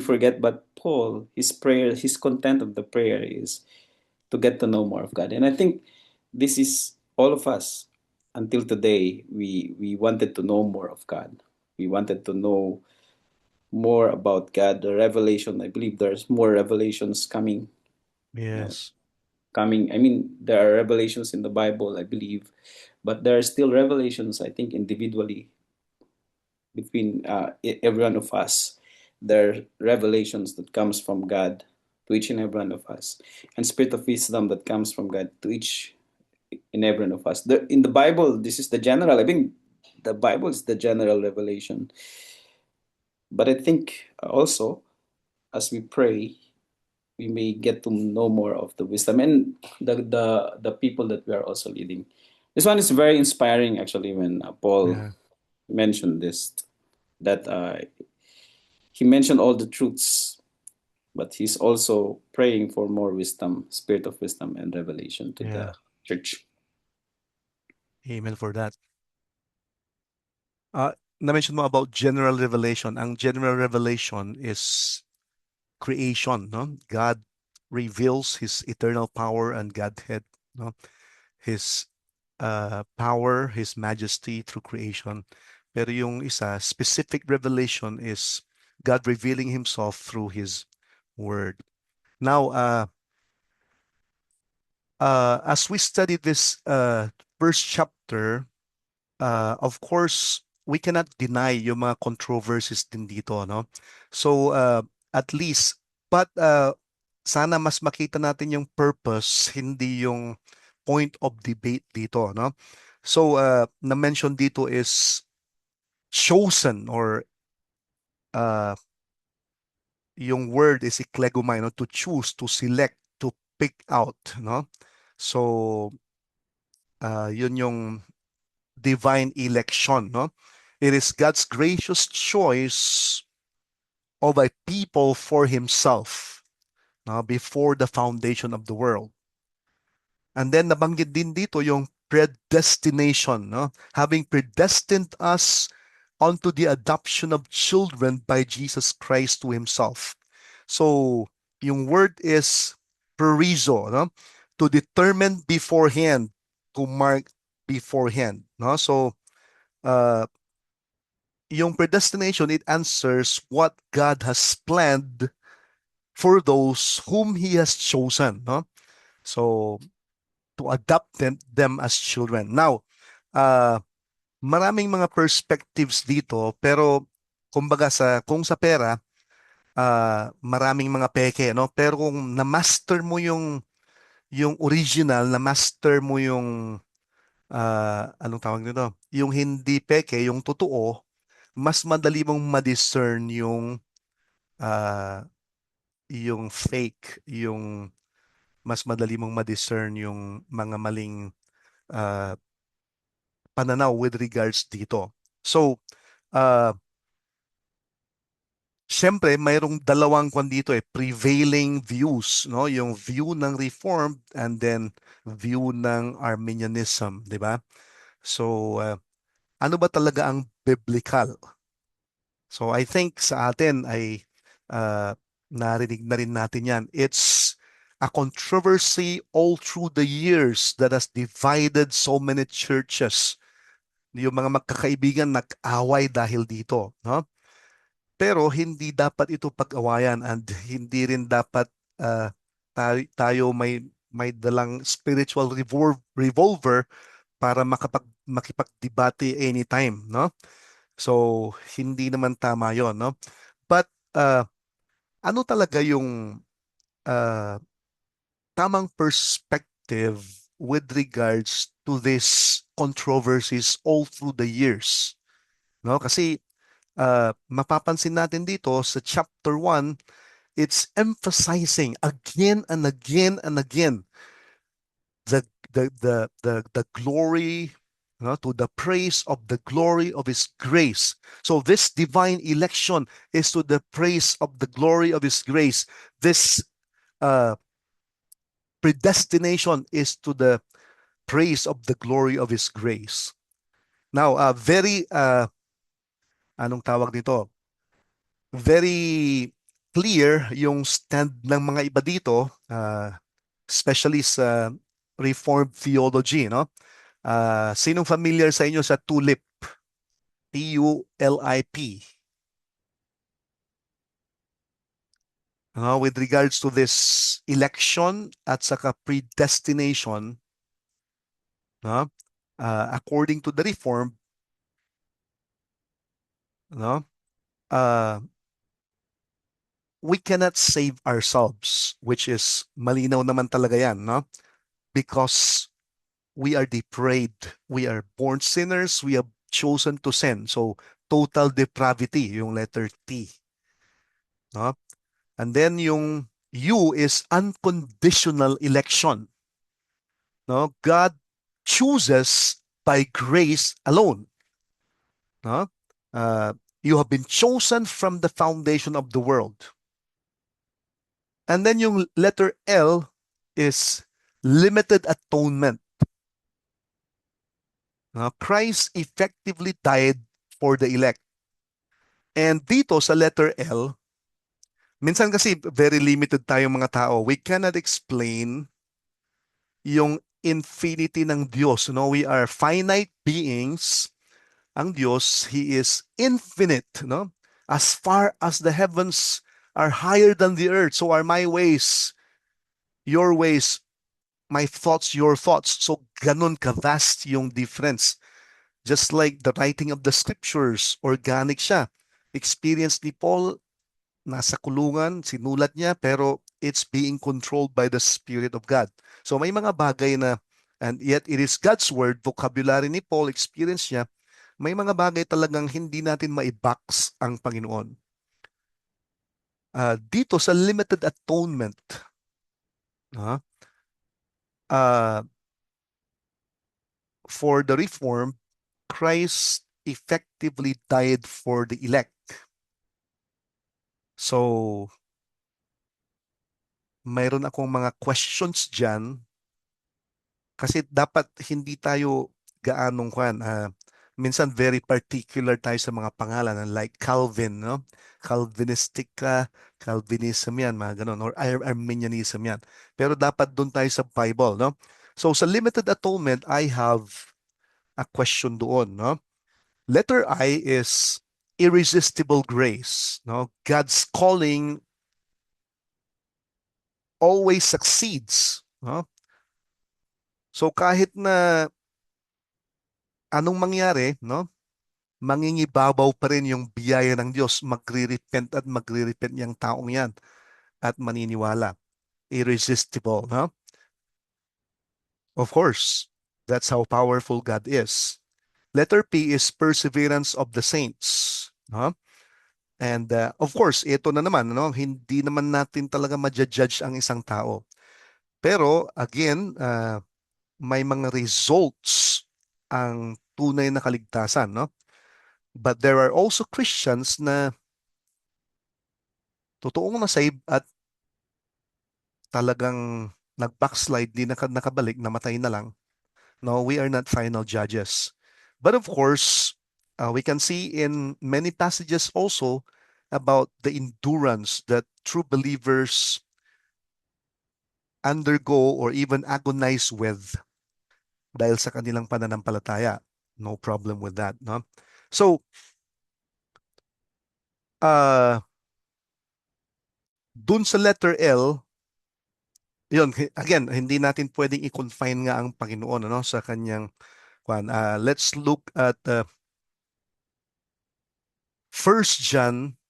forget. But Paul, his prayer, his content of the prayer is to get to know more of God. And I think this is all of us. Until today, we wanted to know more of God. We wanted to know more about God, the revelation. I believe there's more revelations coming. Yes. Coming. I mean, there are revelations in the Bible, I believe, but there are still revelations, I think, individually between every one of us. There are revelations that comes from God to each and every one of us, and spirit of wisdom that comes from God to each and every one of us. In the Bible, this is the general. I think the Bible is the general revelation. But I think also as we pray, we may get to know more of the wisdom and the people that we are also leading. This one is very inspiring, actually, when Paul Yeah. mentioned this, that he mentioned all the truths, but he's also praying for more wisdom, spirit of wisdom and revelation to Yeah. the church. Amen for that. Na-mention mo about general revelation. Ang general revelation is creation, no? God reveals his eternal power and Godhead, no? His power, his majesty through creation. Pero yung isa, specific revelation is God revealing himself through his word. Now, as we study this first chapter, of course, we cannot deny yung mga controversies din dito, no? So, at least, but sana mas makita natin yung purpose, hindi yung point of debate dito, no? So, na-mention dito is chosen or uh, yung word is eklegomai, no? To choose, to select, to pick out, no? So, yun yung divine election, no? It is God's gracious choice of a people for himself, no? Before the foundation of the world. And then nabanggit din dito yung predestination, no? Having predestined us onto the adoption of children by Jesus Christ to himself. So, yung word is prorizo, no? To determine beforehand, to mark beforehand, no? So, uh, yung predestination, it answers what God has planned for those whom He has chosen, no? So, to adopt them as children. Now, uh, maraming mga perspectives dito, pero kumbaga kung sa pera, maraming mga peke, no? Pero kung na-master mo yung original, na-master mo yung anong tawag nito? Yung hindi peke, yung totoo, mas madali mong ma-discern ah, yung fake, yung mas madali mong ma-discern yung mga maling ah, pananaw with regards dito. So, uh, syempre, mayroong dalawang kwan dito prevailing views, no? Yung view ng Reformed and then view ng Arminianism, di ba? So, ano ba talaga ang biblical? So, I think sa atin ay narinig na rin natin yan. It's a controversy all through the years that has divided so many churches. Yung mga magkakaibigan nag-away dahil dito, no? Pero hindi dapat ito pag-awayan and hindi rin dapat tayo may dalang spiritual revolver para makipagdebate anytime, no? So, hindi naman tama 'yon, no? But ano talaga yung uh, tamang perspective with regards to these controversies all through the years, no? Kasi mapapansin natin dito sa chapter 1, it's emphasizing again and again and again the the glory, to the praise of the glory of his grace. So this divine election is to the praise of the glory of his grace. This uh, predestination is to the praise of the glory of his grace. Now, very anong tawag nito? Very clear yung stand ng mga iba dito, especially sa Reformed theology, no? Sinong familiar sa inyo sa TULIP? TULIP. with regards to this election at saka predestination, according to the Reformed, we cannot save ourselves, which is malinaw naman talaga yan, because we are depraved. We are born sinners. We have chosen to sin. So, total depravity, yung letter T. No? And then yung U is unconditional election. No? God chooses by grace alone. No? You have been chosen from the foundation of the world. And then yung letter L is limited atonement. Christ effectively died for the elect. And dito sa letter L, minsan kasi very limited tayong mga tao. We cannot explain yung infinity ng Diyos. We are finite beings. Ang Diyos, He is infinite. As far as the heavens are higher than the earth, so are my ways, your ways, my thoughts, your thoughts. So ganun ka-vast yung difference. Just like the writing of the scriptures, organic siya. Experience ni Paul, nasa kulungan, sinulat niya, pero it's being controlled by the Spirit of God. So may mga bagay na, and yet it is God's word, vocabulary ni Paul, experience niya, may mga bagay talagang hindi natin maibox ang Panginoon. Dito sa limited atonement, for the Reformed, Christ effectively died for the elect. So, mayroon akong mga questions dyan kasi dapat hindi tayo gaanong minsan very particular tayo sa mga pangalan like Calvin, Calvinistic ka, Calvinism yan, mga ganun, or Arminianism yan. Pero dapat doon tayo sa Bible, So sa limited atonement, I have a question doon, Letter I is irresistible grace, God's calling always succeeds, So kahit na anong mangyari, mangingibabaw pa rin yung biyaya ng Diyos, magre-repent yung taong yan at maniniwala. Irresistible, Of course, that's how powerful God is. Letter P is perseverance of the saints, And of course, ito na naman, hindi naman natin talaga ma-judge ang isang tao. Pero again, may mga results ang tunay na kaligtasan, But there are also Christians na totoong na-save at talagang nag-backslide, di nakabalik, namatay na lang. No, we are not final judges. But of course, we can see in many passages also about the endurance that true believers undergo or even agonize with dahil sa kanilang pananampalataya. No problem with that, So, dun sa letter L, yun, again, hindi natin pwedeng i-confine nga ang Panginoon sa kanyang let's look at 1 John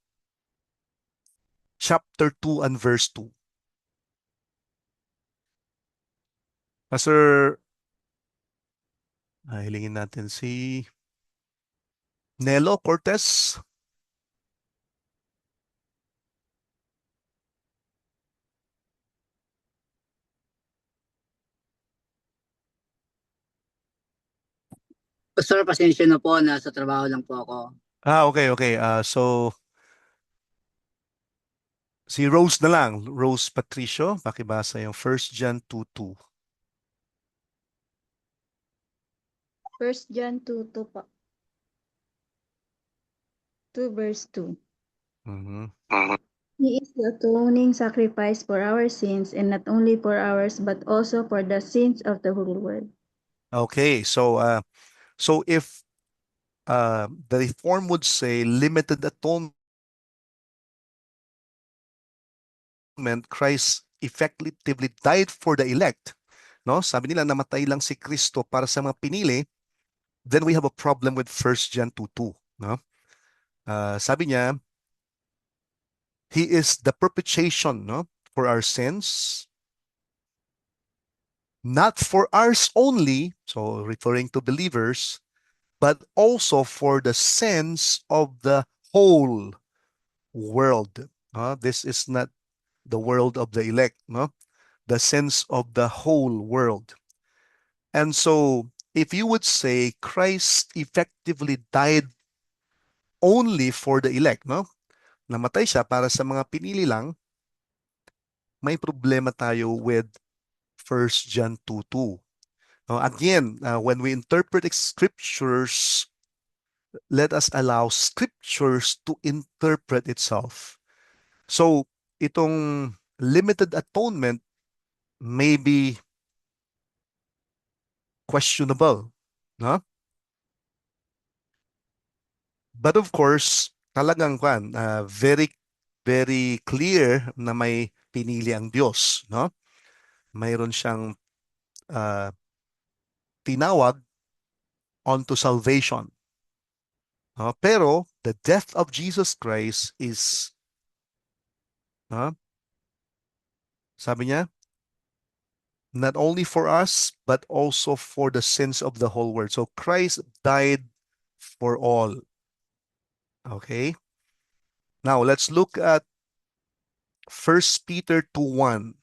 chapter 2 and verse 2. Pastor, hilingin natin si Nelo Cortez. Pastor, pasensya na po, nasa trabaho lang po ako. Okay. So, si Rose na lang. Rose Patricio, pakibasa yung 1 John 2:2. 1 John 2:2 po. 2 verse 2. He is the atoning sacrifice for our sins, and not only for ours, but also for the sins of the whole world. Okay, so if the Reform would say limited atonement Christ effectively died for the elect, no? Sabi nila namatay lang si Kristo para sa mga pinili, then we have a problem with 1 John 2:2, no? Sabi niya, He is the propitiation, no, for our sins, not for ours only, so referring to believers, but also for the sins of the whole world. This is not the world of the elect, no? The sins of the whole world. And so, if you would say Christ effectively died only for the elect, no? Namatay siya para sa mga pinili lang, may problema tayo with 1 John 2:2. Again, when we interpret scriptures, let us allow scriptures to interpret itself. So, itong limited atonement may be questionable, no? But of course, talagang very very clear na may pinili ang Diyos, no? Mayroon siyang tinawag onto salvation. Pero the death of Jesus Christ is, sabi niya, not only for us, but also for the sins of the whole world. So Christ died for all. Okay? Now, let's look at 1 Peter 2:1.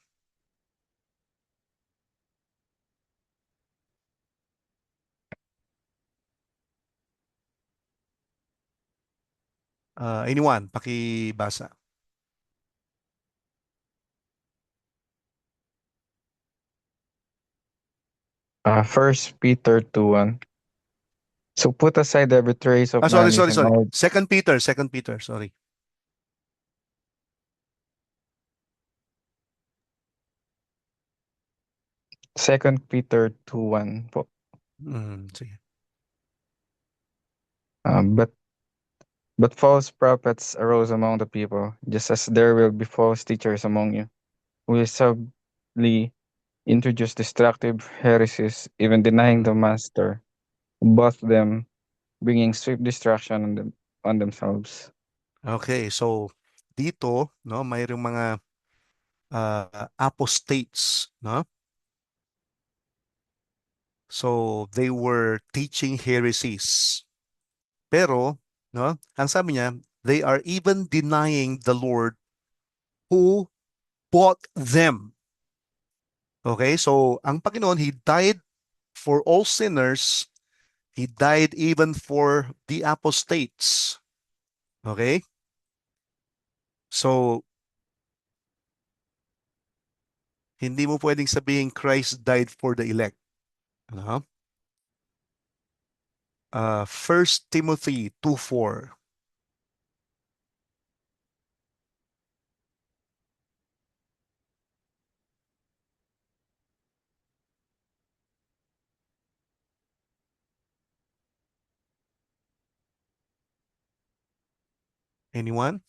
Anyone, pakibasa. First Peter 2:1. So put aside every trace of Sorry. malice and all. Second Peter, sorry. Second Peter 2:1 po. Sige. But false prophets arose among the people, just as there will be false teachers among you, who will subtly introduce destructive heresies, even denying the master, both them bringing swift destruction on themselves. Okay, so dito, no, mayroong mga apostates, no? So they were teaching heresies. Pero, no, ang sabi niya, they are even denying the Lord who bought them. Okay, so ang Panginoon, He died for all sinners. He died even for the apostates. Okay? So, hindi mo pwedeng sabihin Christ died for the elect. 1 Timothy 2:4. Anyone?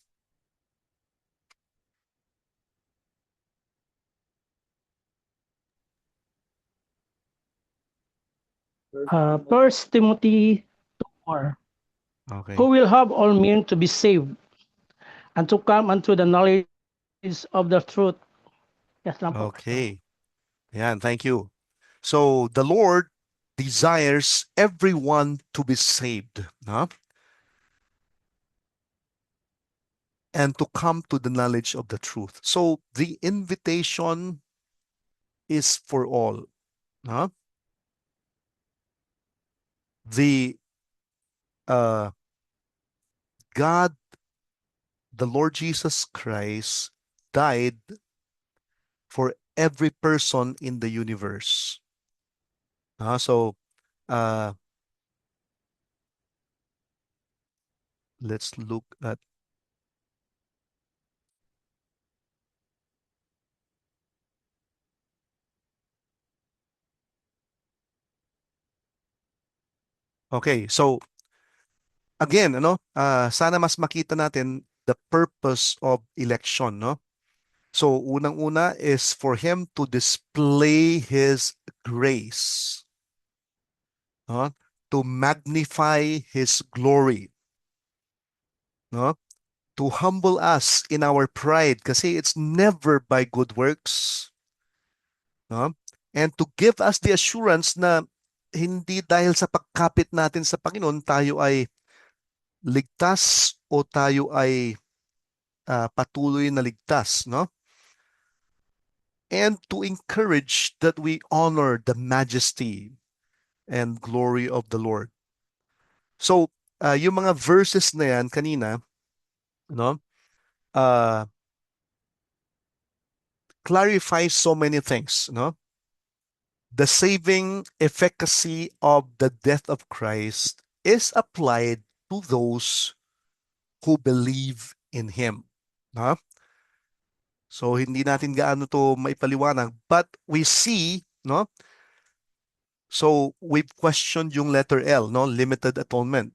First Timothy 2:4. Okay. Who will have all men to be saved and to come unto the knowledge of the truth. Yes lang po. Okay. Yan, thank you. So the Lord desires everyone to be saved, and to come to the knowledge of the truth. So the invitation is for all. The God, the Lord Jesus Christ, died for every person in the universe. So let's look at Okay, so again, sana mas makita natin the purpose of election, no? So, unang-una is for Him to display His grace, no? To magnify His glory, no? To humble us in our pride kasi it's never by good works, no? And to give us the assurance na hindi dahil sa pagkapit natin sa Panginoon tayo ay ligtas o tayo ay patuloy na ligtas, no? And to encourage that we honor the majesty and glory of the Lord. So, yung mga verses na yan kanina, no? Clarifies so many things, no? The saving efficacy of the death of Christ is applied to those who believe in Him. No? So, hindi natin gaano to maipaliwanag. But we see, no? So, we've questioned yung letter L, no? Limited atonement.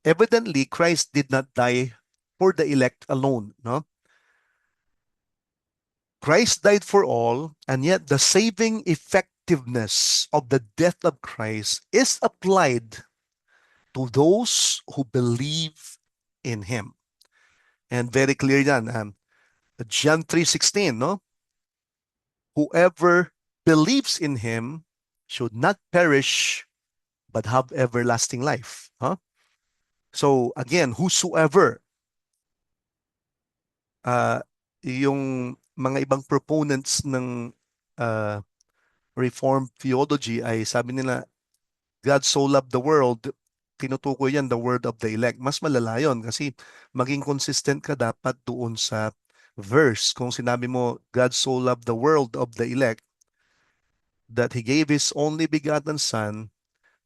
Evidently, Christ did not die for the elect alone, no? Christ died for all, and yet the saving effectiveness of the death of Christ is applied to those who believe in Him. And very clear yan. John 3:16, no? Whoever believes in Him should not perish, but have everlasting life. Huh? So again, whosoever, yung mga ibang proponents ng Reformed theology ay sabi nila, God so loved the world, tinutukoy yan the word of the elect. Mas malala yun kasi maging consistent ka dapat doon sa verse. Kung sinabi mo, God so loved the world of the elect, that He gave His only begotten Son,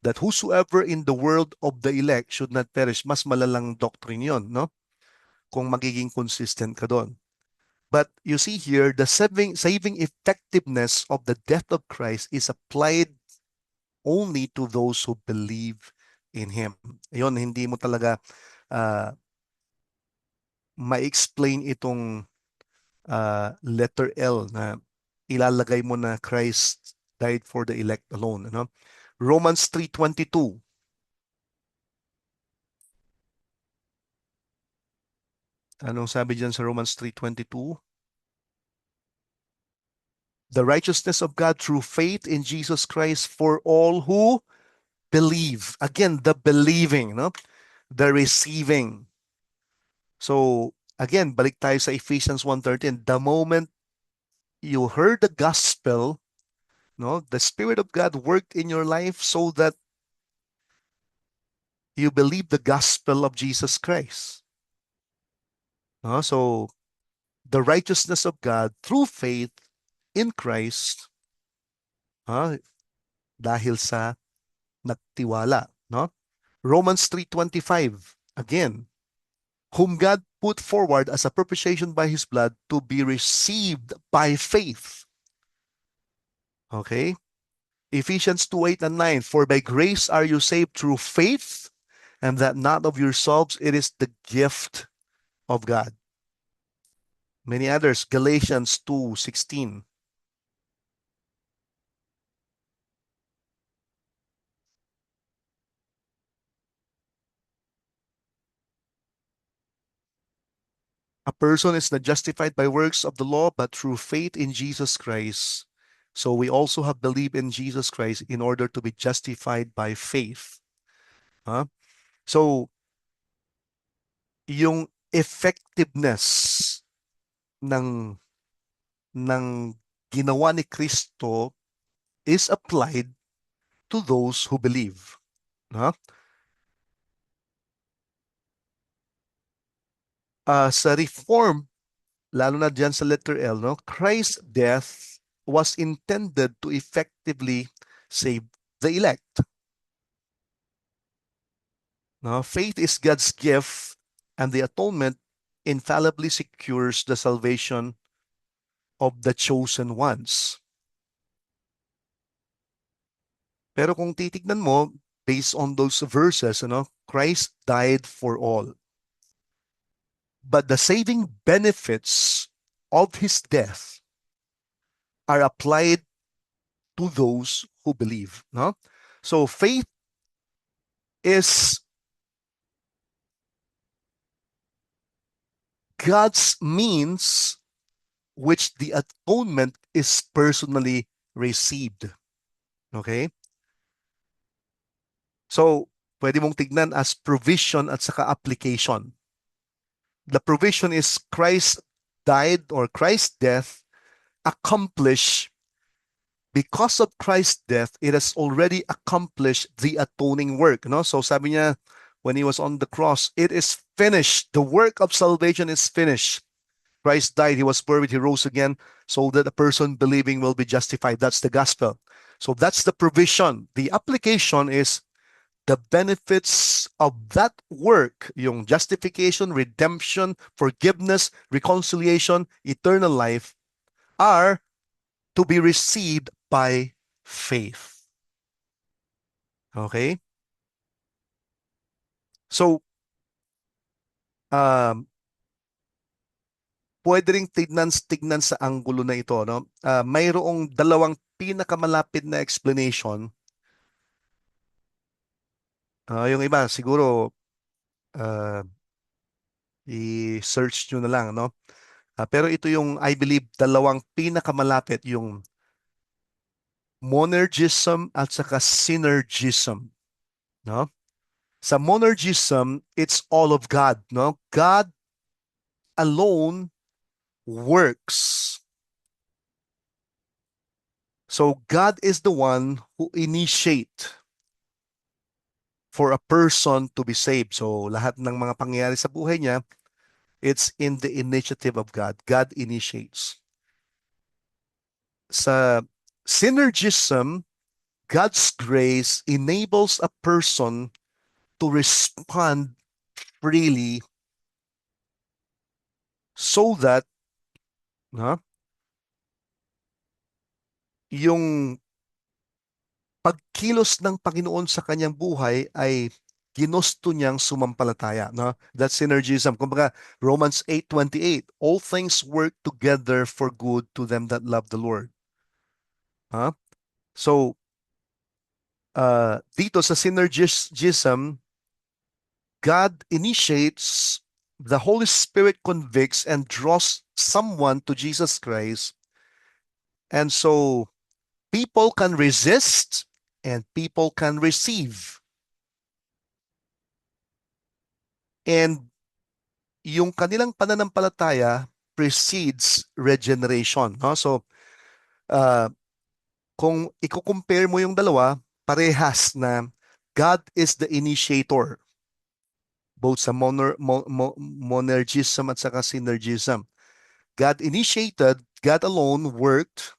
that whosoever in the world of the elect should not perish. Mas malalang doctrine yon, no? Kung magiging consistent ka doon. But you see here, the saving effectiveness of the death of Christ is applied only to those who believe in Him. Ayun, hindi mo talaga ma-explain itong letter L na ilalagay mo na Christ died for the elect alone. Ano? Romans 3:22. Anong sabi dyan sa Romans 3:22? The righteousness of God through faith in Jesus Christ for all who believe. Again, the believing, no? The receiving. So, again, balik tayo sa Ephesians 1:13. The moment you heard the gospel, no, the Spirit of God worked in your life so that you believe the gospel of Jesus Christ. No? So, the righteousness of God through faith in Christ, dahil sa nagtiwala, no? Romans 3:25, again, whom God put forward as a propitiation by His blood to be received by faith. Okay? Ephesians 2:8 and 9, for by grace are you saved through faith, and that not of yourselves, it is the gift of God. Many others, Galatians 2:16. A person is not justified by works of the law, but through faith in Jesus Christ. So we also have believed in Jesus Christ in order to be justified by faith. So, yung effectiveness ng ginawa ni Kristo is applied to those who believe. Sa Reform, lalo na dyan sa letter L, no? Christ's death was intended to effectively save the elect. No? Faith is God's gift, and the atonement infallibly secures the salvation of the chosen ones. Pero kung titignan mo, based on those verses, Christ died for all. But the saving benefits of his death are applied to those who believe. No? So faith is God's means which the atonement is personally received. Okay? So, pwede mong tignan as provision at saka application. The provision is Christ died or Christ's death accomplished. Because of Christ's death, it has already accomplished the atoning work. No? So sabi niya, when he was on the cross, it is finished. The work of salvation is finished. Christ died, he was buried, he rose again, so that a person believing will be justified. That's the gospel. So that's the provision. The application is the benefits of that work, yung justification, redemption, forgiveness, reconciliation, eternal life, are to be received by faith. Okay? So, pwede ring tignan sa anggulo na ito. No? Mayroong dalawang pinakamalapit na explanation. Yung iba, siguro, i-search nyo na lang. No? Pero ito yung, I believe, dalawang pinakamalapit, yung monergism at saka synergism. No? Sa monergism, it's all of God. No? God alone works. So God is the one who initiate for a person to be saved. So lahat ng mga pangyayari sa buhay niya, it's in the initiative of God. God initiates. Sa synergism, God's grace enables a person to respond freely so that yung pagkilos ng Panginoon sa kanyang buhay ay ginusto niyang sumampalataya. No? That's synergism. Kumbaga, Romans 8:28, all things work together for good to them that love the Lord. So, dito sa synergism, God initiates, the Holy Spirit convicts and draws someone to Jesus Christ. And so, people can resist and people can receive. And yung kanilang pananampalataya precedes regeneration. No? So, kung i-compare mo yung dalawa, parehas na God is the initiator, both sa monergism at saka synergism. God initiated, God alone worked,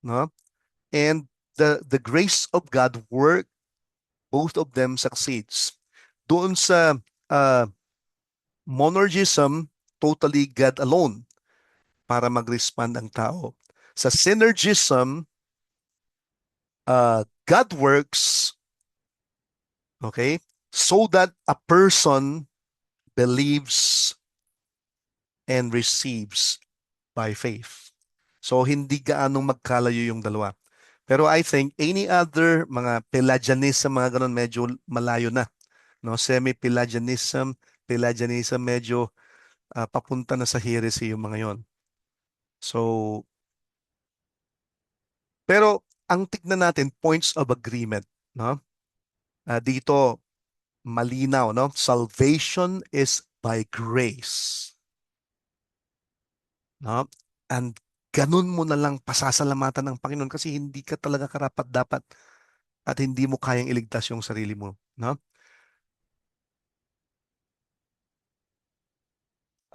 no? And the grace of God worked, both of them succeeds. Doon sa monergism, totally God alone para mag-respond ang tao. Sa synergism, God works, okay, so that a person believes and receives by faith. So, hindi gaanong magkalayo yung dalawa. Pero I think any other mga Pelagianism, mga ganun, medyo malayo na. No? Semi-Pelagianism, medyo papunta na sa heresy yung mga yon. So, pero ang tignan natin, points of agreement. No? Dito, malinaw, no? Salvation is by grace. No? And ganun mo na lang pasasalamatan ng Panginoon kasi hindi ka talaga karapat-dapat at hindi mo kayang iligtas yung sarili mo. No?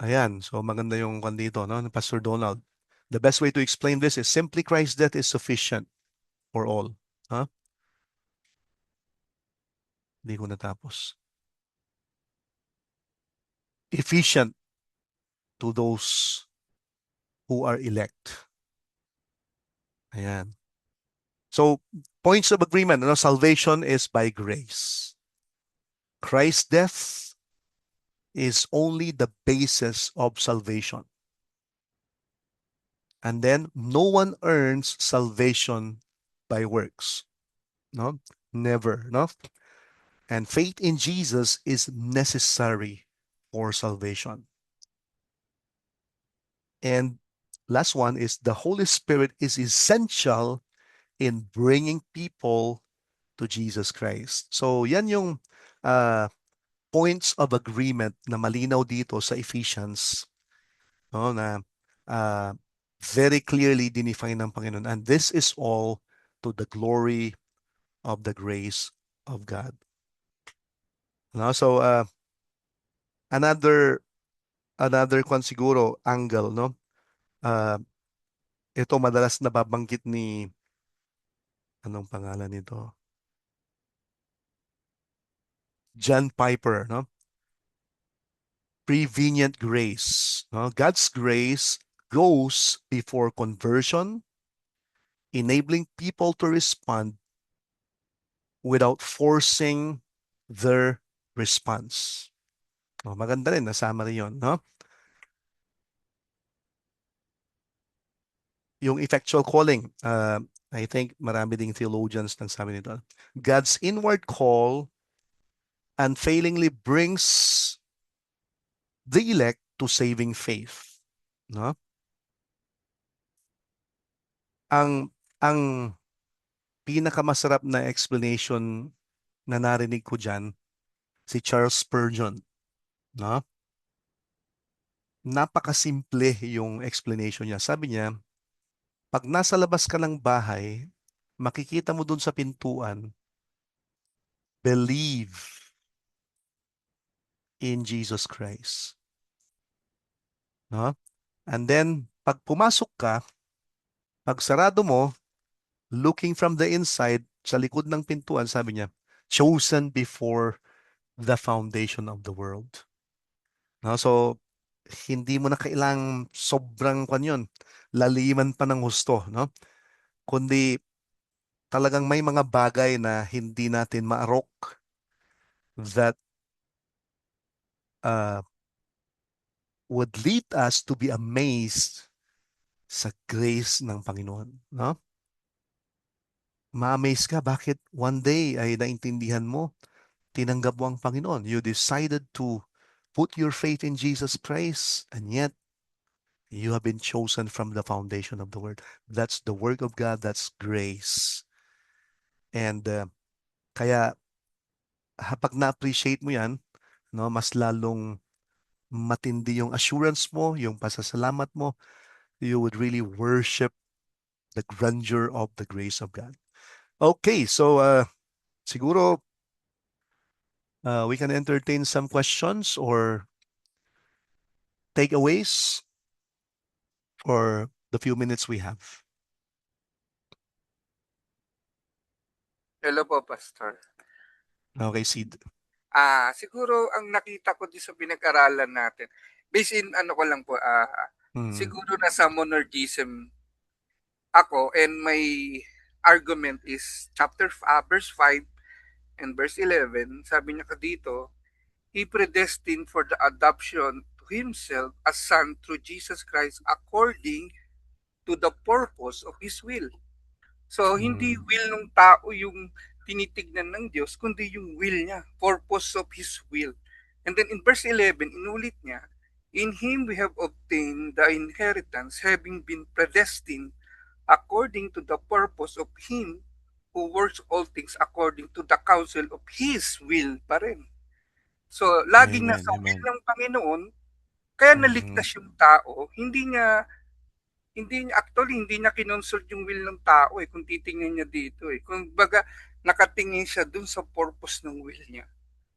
Ayan, so maganda yung dito, no? Pastor Donald. The best way to explain this is simply Christ's death is sufficient for all. Huh? Hindi ko natapos. Efficient to those who are elect. Ayan. So, points of agreement, no? Salvation is by grace. Christ's death is only the basis of salvation. And then no one earns salvation by works. No, never. No, and faith in Jesus is necessary for salvation. And last one is the Holy Spirit is essential in bringing people to Jesus Christ. So yan yung points of agreement na malinaw dito sa Ephesians, no, na very clearly dinefine ng Panginoon. And this is all to the glory of the grace of God. No? So another kwan siguro angle, no? Ito madalas nababanggit ni anong pangalan nito? John Piper, no? Prevenient grace, no? God's grace goes before conversion, enabling people to respond without forcing their response. Oh, maganda rin, nasama rin yun, no? Yung effectual calling, I think marami ding theologians nagsabi nito. God's inward call unfailingly brings the elect to saving faith. No? Ang pinakamasarap na explanation na narinig ko dyan, si Charles Spurgeon. No? Napakasimple yung explanation niya. Sabi niya, pag nasa labas ka ng bahay, makikita mo dun sa pintuan, believe in Jesus Christ. No? And then, pag pumasok ka, pag sarado mo, looking from the inside, sa likod ng pintuan, sabi niya, chosen before the foundation of the world. No? So, hindi mo na kailang sobrang kanyon, laliman pa ng husto, no? Kundi talagang may mga bagay na hindi natin maarok that would lead us to be amazed sa grace ng Panginoon, no? Ma-amaze ka bakit one day ay naintindihan mo, tinanggap mo ang Panginoon. You decided to put your faith in Jesus Christ, and yet you have been chosen from the foundation of the world. That's the work of God. That's grace. And kaya pag na-appreciate mo yan, no, mas lalong matindi yung assurance mo, yung pasasalamat mo. You would really worship the grandeur of the grace of God. Okay, so siguro we can entertain some questions or takeaways for the few minutes we have. Hello po, Pastor. Okay, Sid. Siguro ang nakita ko din sa pinag-aralan natin, based in ano ko lang po, siguro nasa monergism ako, and my argument is verse 5 and verse 11. Sabi niya ka dito, He predestined for the adoption to Himself as Son through Jesus Christ according to the purpose of His will. So, hindi will ng tao yung tinitignan ng Diyos, kundi yung will niya, purpose of His will. And then in verse 11, inulit niya, In Him we have obtained the inheritance, having been predestined according to the purpose of Him who works all things according to the counsel of His will pa rin. So, laging Amen, nasa will amen. ng Panginoon, kaya naligtas yung tao, hindi niya actually hindi niya kinonsult yung will ng tao kung titingnan niya dito Kung baga nakatingin siya dun sa purpose ng will niya.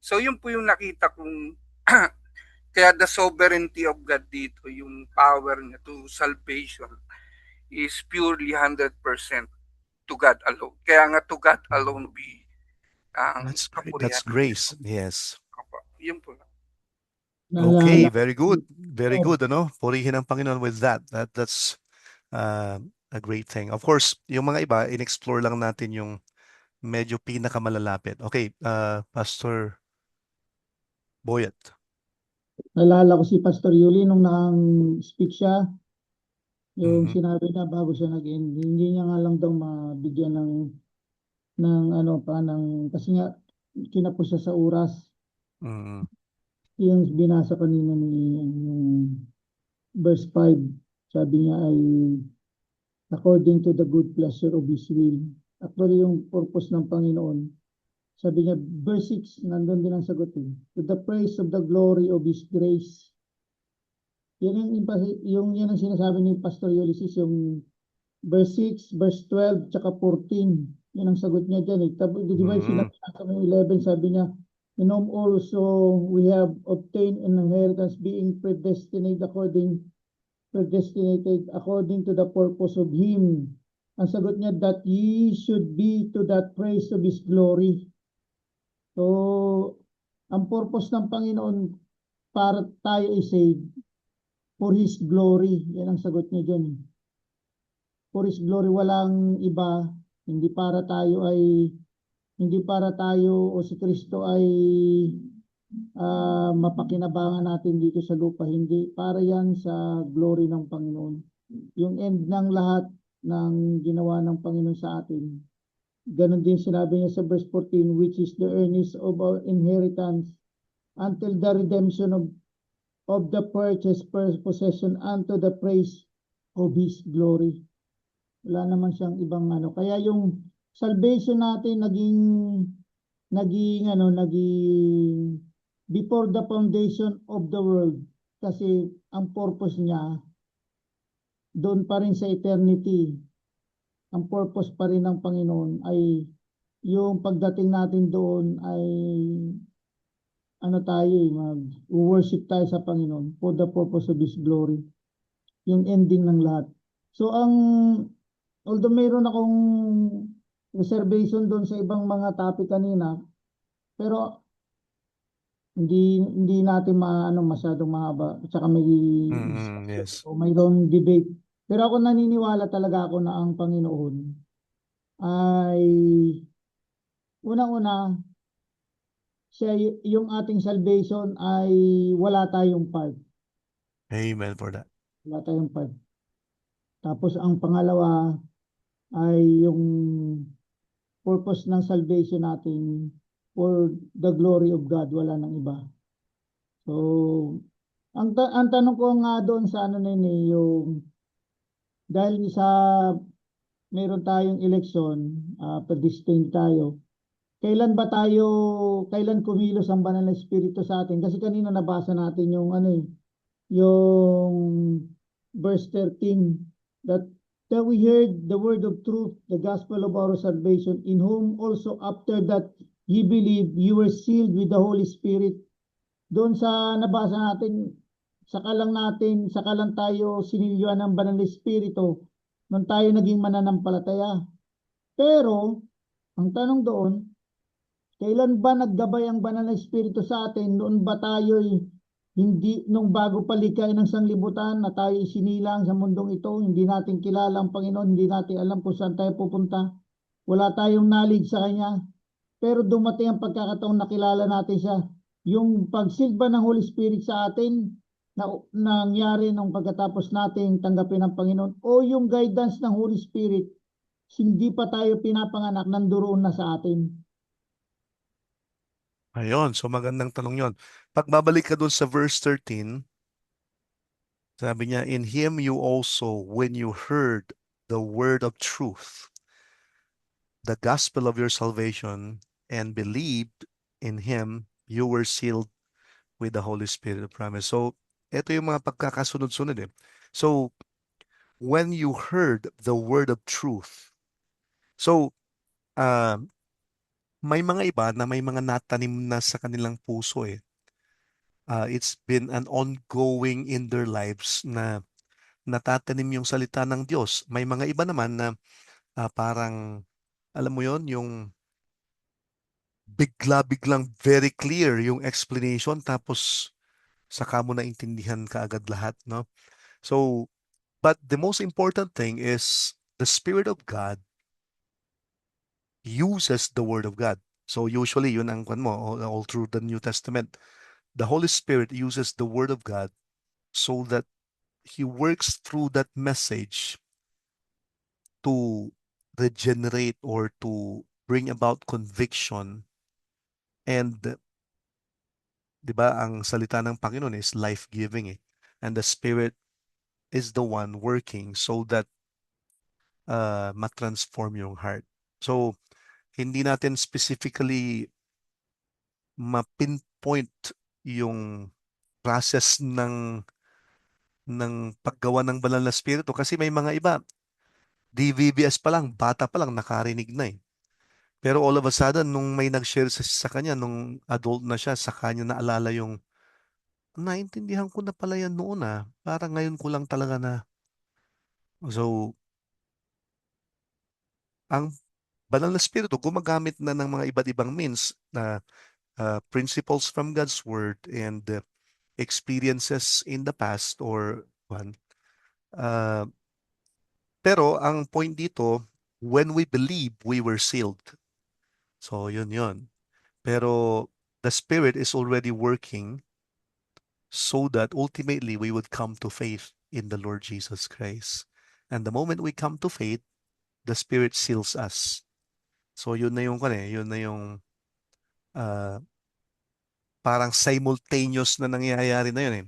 So yun po yung nakita kong kaya the sovereignty of God dito, yung power niya to salvation is purely 100% to God alone. Kaya nga to God alone be That's great. That's grace. Yes. Yun po. Okay, very good. Very good, ano? Purihin ang Panginoon with that. That's a great thing. Of course, yung mga iba, in-explore lang natin yung medyo pinakamalalapit. Okay, Pastor Boyet. Naalala ko si Pastor Yuli nung nang-speak siya. Yung Mhm. sinabi niya bago siya nag-end, hindi niya nga lang daw mabigyan ng ano pa, kasi nga kinapos siya sa oras. Mhm. Yung binasa kanina yung verse 5, sabi niya ay according to the good pleasure of His will. Actually, yung purpose ng Panginoon, sabi niya, verse 6, nandun din ang sagot eh. To the praise of the glory of His grace. Yan ang sinasabi ni Pastor Ulysses, yung verse 6, verse 12, tsaka 14. Yan ang sagot niya dyan eh. Tapos, di ba yung Mhm. sinabi mo 11, sabi niya, in whom also we have obtained an inheritance being predestinated according to the purpose of Him. Ang sagot niya, that ye should be to that praise of His glory. So, ang purpose ng Panginoon para tayo i-save for His glory. Yan ang sagot niya dyan. For His glory, walang iba. Hindi para tayo o si Kristo ay mapakinabangan natin dito sa lupa. Hindi. Para yan sa glory ng Panginoon. Yung end ng lahat ng ginawa ng Panginoon sa atin. Ganon din sinabi niya sa verse 14, which is the earnest of our inheritance until the redemption of the purchased possession unto the praise of His glory. Wala naman siyang ibang ano. Kaya yung salvation natin naging before the foundation of the world. Kasi ang purpose niya doon pa rin sa eternity. Ang purpose pa rin ng Panginoon ay yung pagdating natin doon ay mag-worship tayo sa Panginoon for the purpose of His glory. Yung ending ng lahat. So although mayroon akong reservation doon sa ibang mga topic kanina, pero hindi natin masyadong mahaba. At saka may Mhm. Yes. o mayroong debate. Pero ako naniniwala talaga ako na ang Panginoon ay unang-una yung ating salvation ay wala tayong part. Amen for that. Wala tayong part. Tapos ang pangalawa ay yung purpose ng salvation natin for the glory of God, wala nang iba. So, ang tanong ko nga doon sa yung dahil sa meron tayong election, predestined tayo. Kailan kumilos ang banal na espiritu sa atin? Kasi kanina nabasa natin yung verse 13 that we heard the word of truth, the gospel of our salvation, in whom also after that ye believe, you were sealed with the Holy Spirit. Doon sa nabasa natin, saka lang tayo sinilyuan ng banal na espiritu nung tayo naging mananampalataya. Pero, ang tanong doon, kailan ba naggabay ang banal na espiritu sa atin? Noon ba tayo'y hindi, nung bago palikay ng sanglibutan na tayo isinilang sa mundong ito, hindi natin kilala ang Panginoon, hindi natin alam kung saan tayo pupunta. Wala tayong knowledge sa Kanya. Pero dumating ang pagkakataon na kilala natin siya. Yung pagsilba ng Holy Spirit sa atin na nangyari nung pagkatapos natin tanggapin ang Panginoon o yung guidance ng Holy Spirit, hindi pa tayo pinapanganak, nandoon na sa atin. Ayun, so magandang tanong yon. Pag babalik ka dun sa verse 13, sabi niya, in Him you also, when you heard the word of truth, the gospel of your salvation, and believed in Him, you were sealed with the Holy Spirit of promise. So, ito yung mga pagkakasunod-sunod eh. So, when you heard the word of truth, so, may mga iba na may mga natanim na sa kanilang puso eh. It's been an ongoing in their lives na natatanim yung salita ng Diyos. May mga iba naman na parang, alam mo yon, yung bigla-biglang very clear yung explanation tapos saka mo naintindihan kaagad lahat, no? So, but the most important thing is the Spirit of God uses the Word of God. So usually yun ang kwan mo all through the New Testament. The Holy Spirit uses the Word of God so that He works through that message to regenerate or to bring about conviction. And, di ba, ang salita ng Panginoon is life-giving eh. And the Spirit is the one working so that ma-transform yung heart. So, hindi natin specifically ma-pinpoint yung process ng paggawa ng banal na spirito kasi may mga iba, DVBS pa lang, bata pa lang, nakarinig na eh. Pero all of a sudden, nung may nag-share sa kanya, nung adult na siya, sa kanya naalala yung, naintindihan ko na pala yan noon ah. Parang ngayon ko lang talaga na. So, ang banal na spirito gumagamit na ng mga iba't ibang means na principles from God's word and experiences in the past or one. Pero ang point dito, when we believe, we were sealed. So, yun. Pero the Spirit is already working so that ultimately we would come to faith in the Lord Jesus Christ. And the moment we come to faith, the Spirit seals us. So, yun na yung parang simultaneous na nangyayari na yun eh.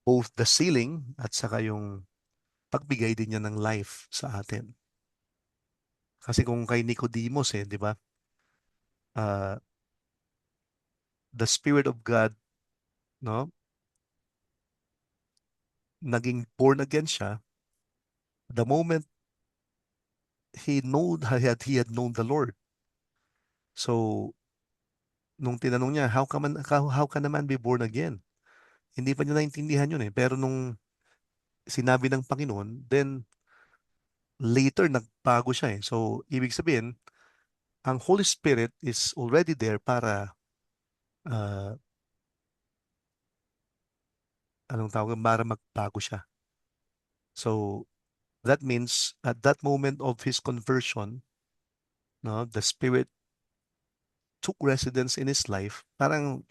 Both the sealing at saka yung pagbigay din niya ng life sa atin. Kasi kung kay Nicodemus di ba? The Spirit of God, no? Naging born again siya. The moment he had known the Lord. So, nung tinanong niya, how can a man be born again? Hindi pa niya naintindihan yun eh. Pero nung sinabi ng Panginoon, then later nagbago siya eh. So, ibig sabihin, ang Holy Spirit is already there para para magbago siya. So, that means at that moment of his conversion, no, the Spirit took residence in his life. Parang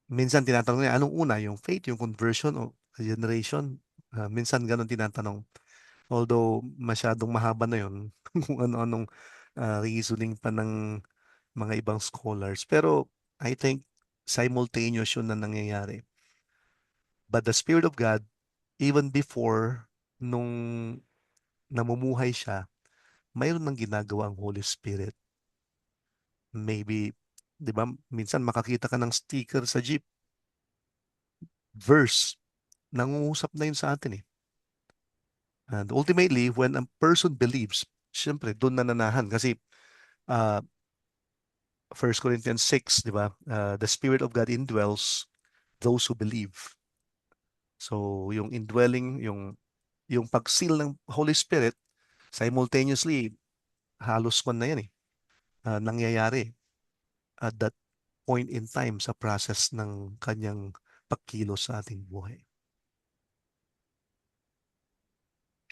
minsan tinatanong niya, anong una? Yung faith, yung conversion, o regeneration? Minsan ganun tinatanong. Although masyadong mahaba na yun kung ano-anong reasoning pa ng mga ibang scholars. Pero I think simultaneous yun na nangyayari. But the Spirit of God, even before nung namumuhay siya, mayroon nang ginagawa ang Holy Spirit. Maybe, di ba, minsan makakita ka ng sticker sa jeep. Verse, nangungusap na yun sa atin eh. And ultimately, when a person believes, syempre, doon na nanahan. Kasi, 1 Corinthians 6, di ba? The Spirit of God indwells those who believe. So, yung indwelling, yung pag-seal ng Holy Spirit, simultaneously, halos kon na yan eh. Nangyayari at that point in time sa process ng kanyang pagkilos sa ating buhay.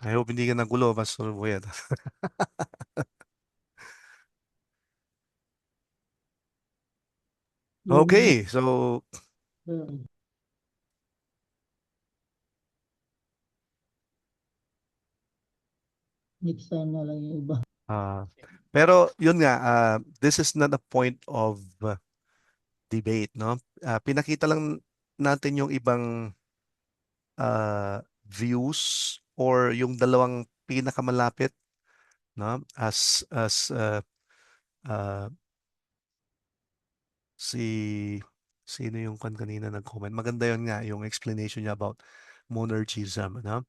I hope hindi ka nagulo, Pastor Boyet. Okay, so Next time na lang yung iba. pero yun nga, this is not a point of debate, no? Pinakita lang natin yung ibang views or yung dalawang pinakamalapit, no? As sino yung kanina nag-comment? Maganda yun nga, yung explanation niya about monergism, no?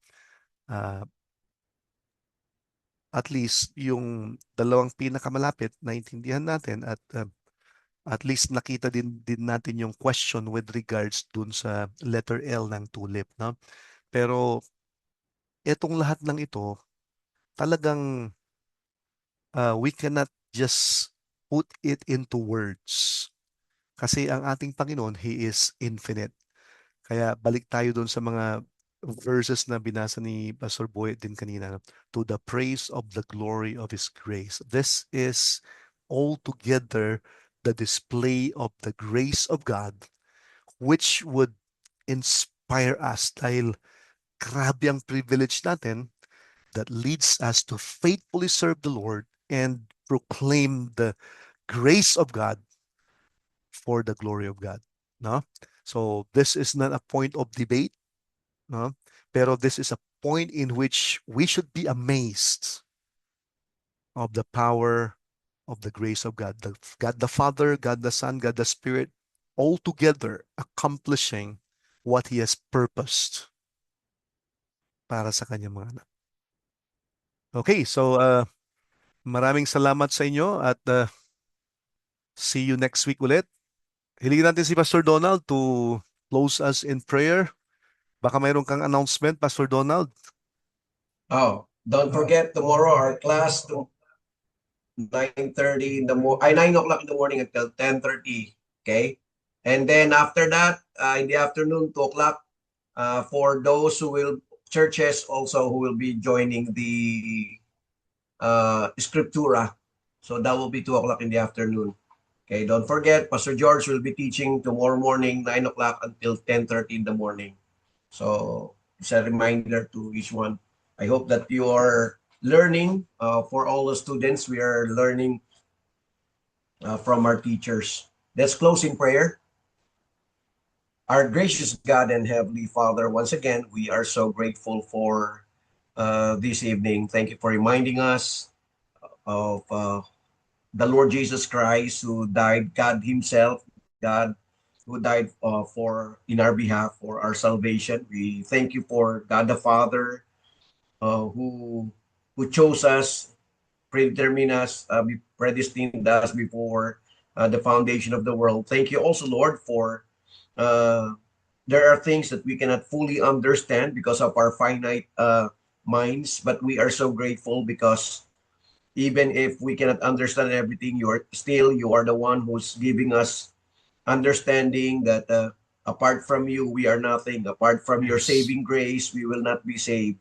At least yung dalawang pinakamalapit naintindihan natin at least nakita din natin yung question with regards dun sa letter L ng tulip, no? Pero itong lahat ng ito, talagang we cannot just put it into words. Kasi ang ating Panginoon, He is infinite. Kaya balik tayo dun sa mga verses na binasa ni Pastor Boy din kanina, to the praise of the glory of His grace. This is altogether the display of the grace of God, which would inspire us dahil grabe ang privilege natin that leads us to faithfully serve the Lord and proclaim the grace of God for the glory of God. No? So this is not a point of debate, no? Pero this is a point in which we should be amazed of the power of the grace of God. God the Father, God the Son, God the Spirit, all together accomplishing what He has purposed para sa kanyang mga anak. Okay, so maraming salamat sa inyo at see you next week ulit. Hiligin natin si Pastor Donald to close us in prayer. Baka mayroon kang announcement, Pastor Donald. Oh, don't forget tomorrow our class to 9:30 in the 9 o'clock in the morning until 10:30. Okay, and then after that in the afternoon 2 o'clock for those who will churches also who will be joining the scriptura. So that will be 2 o'clock in the afternoon. Okay, don't forget Pastor George will be teaching tomorrow morning 9 o'clock until 10:30 in the morning. So it's a reminder to each one. I hope that you are learning. For all the students, we are learning from our teachers. Let's close in prayer. Our gracious God and Heavenly Father, once again, we are so grateful for this evening. Thank you for reminding us of the Lord Jesus Christ who died, God Himself, God who died in our behalf for our salvation. We thank you for God the Father who chose us, predetermined us, predestined us before the foundation of the world. Thank you also, Lord, for there are things that we cannot fully understand because of our finite minds, but we are so grateful because even if we cannot understand everything, you are the one who's giving us understanding that apart from you, we are nothing. Apart from your saving grace, we will not be saved.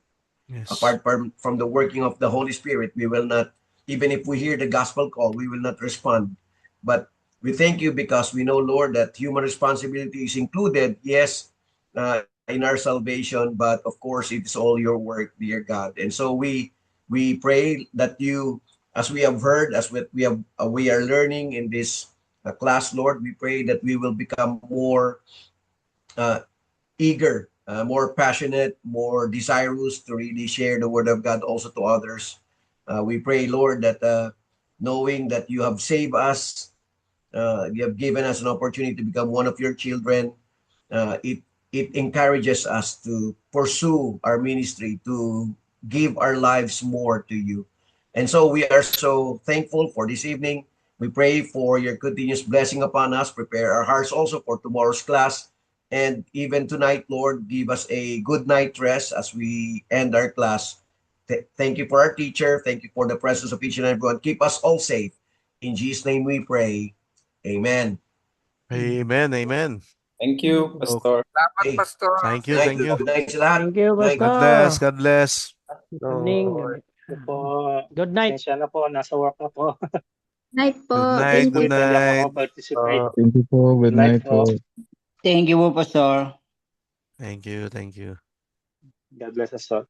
Apart from the working of the Holy Spirit, we will not, even if we hear the gospel call, we will not respond. But we thank you because we know, Lord, that human responsibility is included, yes, in our salvation, but of course, it is all your work, dear God. And so we pray that you, as we have heard, as we are learning in this class, Lord, we pray that we will become more eager, more passionate, more desirous to really share the word of God also to others. We pray, Lord, that knowing that you have saved us, you have given us an opportunity to become one of your children, it encourages us to pursue our ministry, to give our lives more to you. And so we are so thankful for this evening. We pray for your continuous blessing upon us. Prepare our hearts also for tomorrow's class. And even tonight, Lord, give us a good night rest as we end our class. Thank you for our teacher. Thank you for the presence of each and everyone. Keep us all safe. In Jesus' name we pray. Amen. Amen. Amen. Thank you, Pastor. Salamat, Pastor. Thank you. Thank you. Good night sa lahat. Thank you, Good night. God Pastor. bless. God bless. Good evening. Good night. Pasensya na po, nasa work na po. Night po. Good night. Thank Good you. Hindi ako night. makapag-participate. Thank you po. Good night po. Thank you po, Pastor. Thank you. Thank you. God bless us all.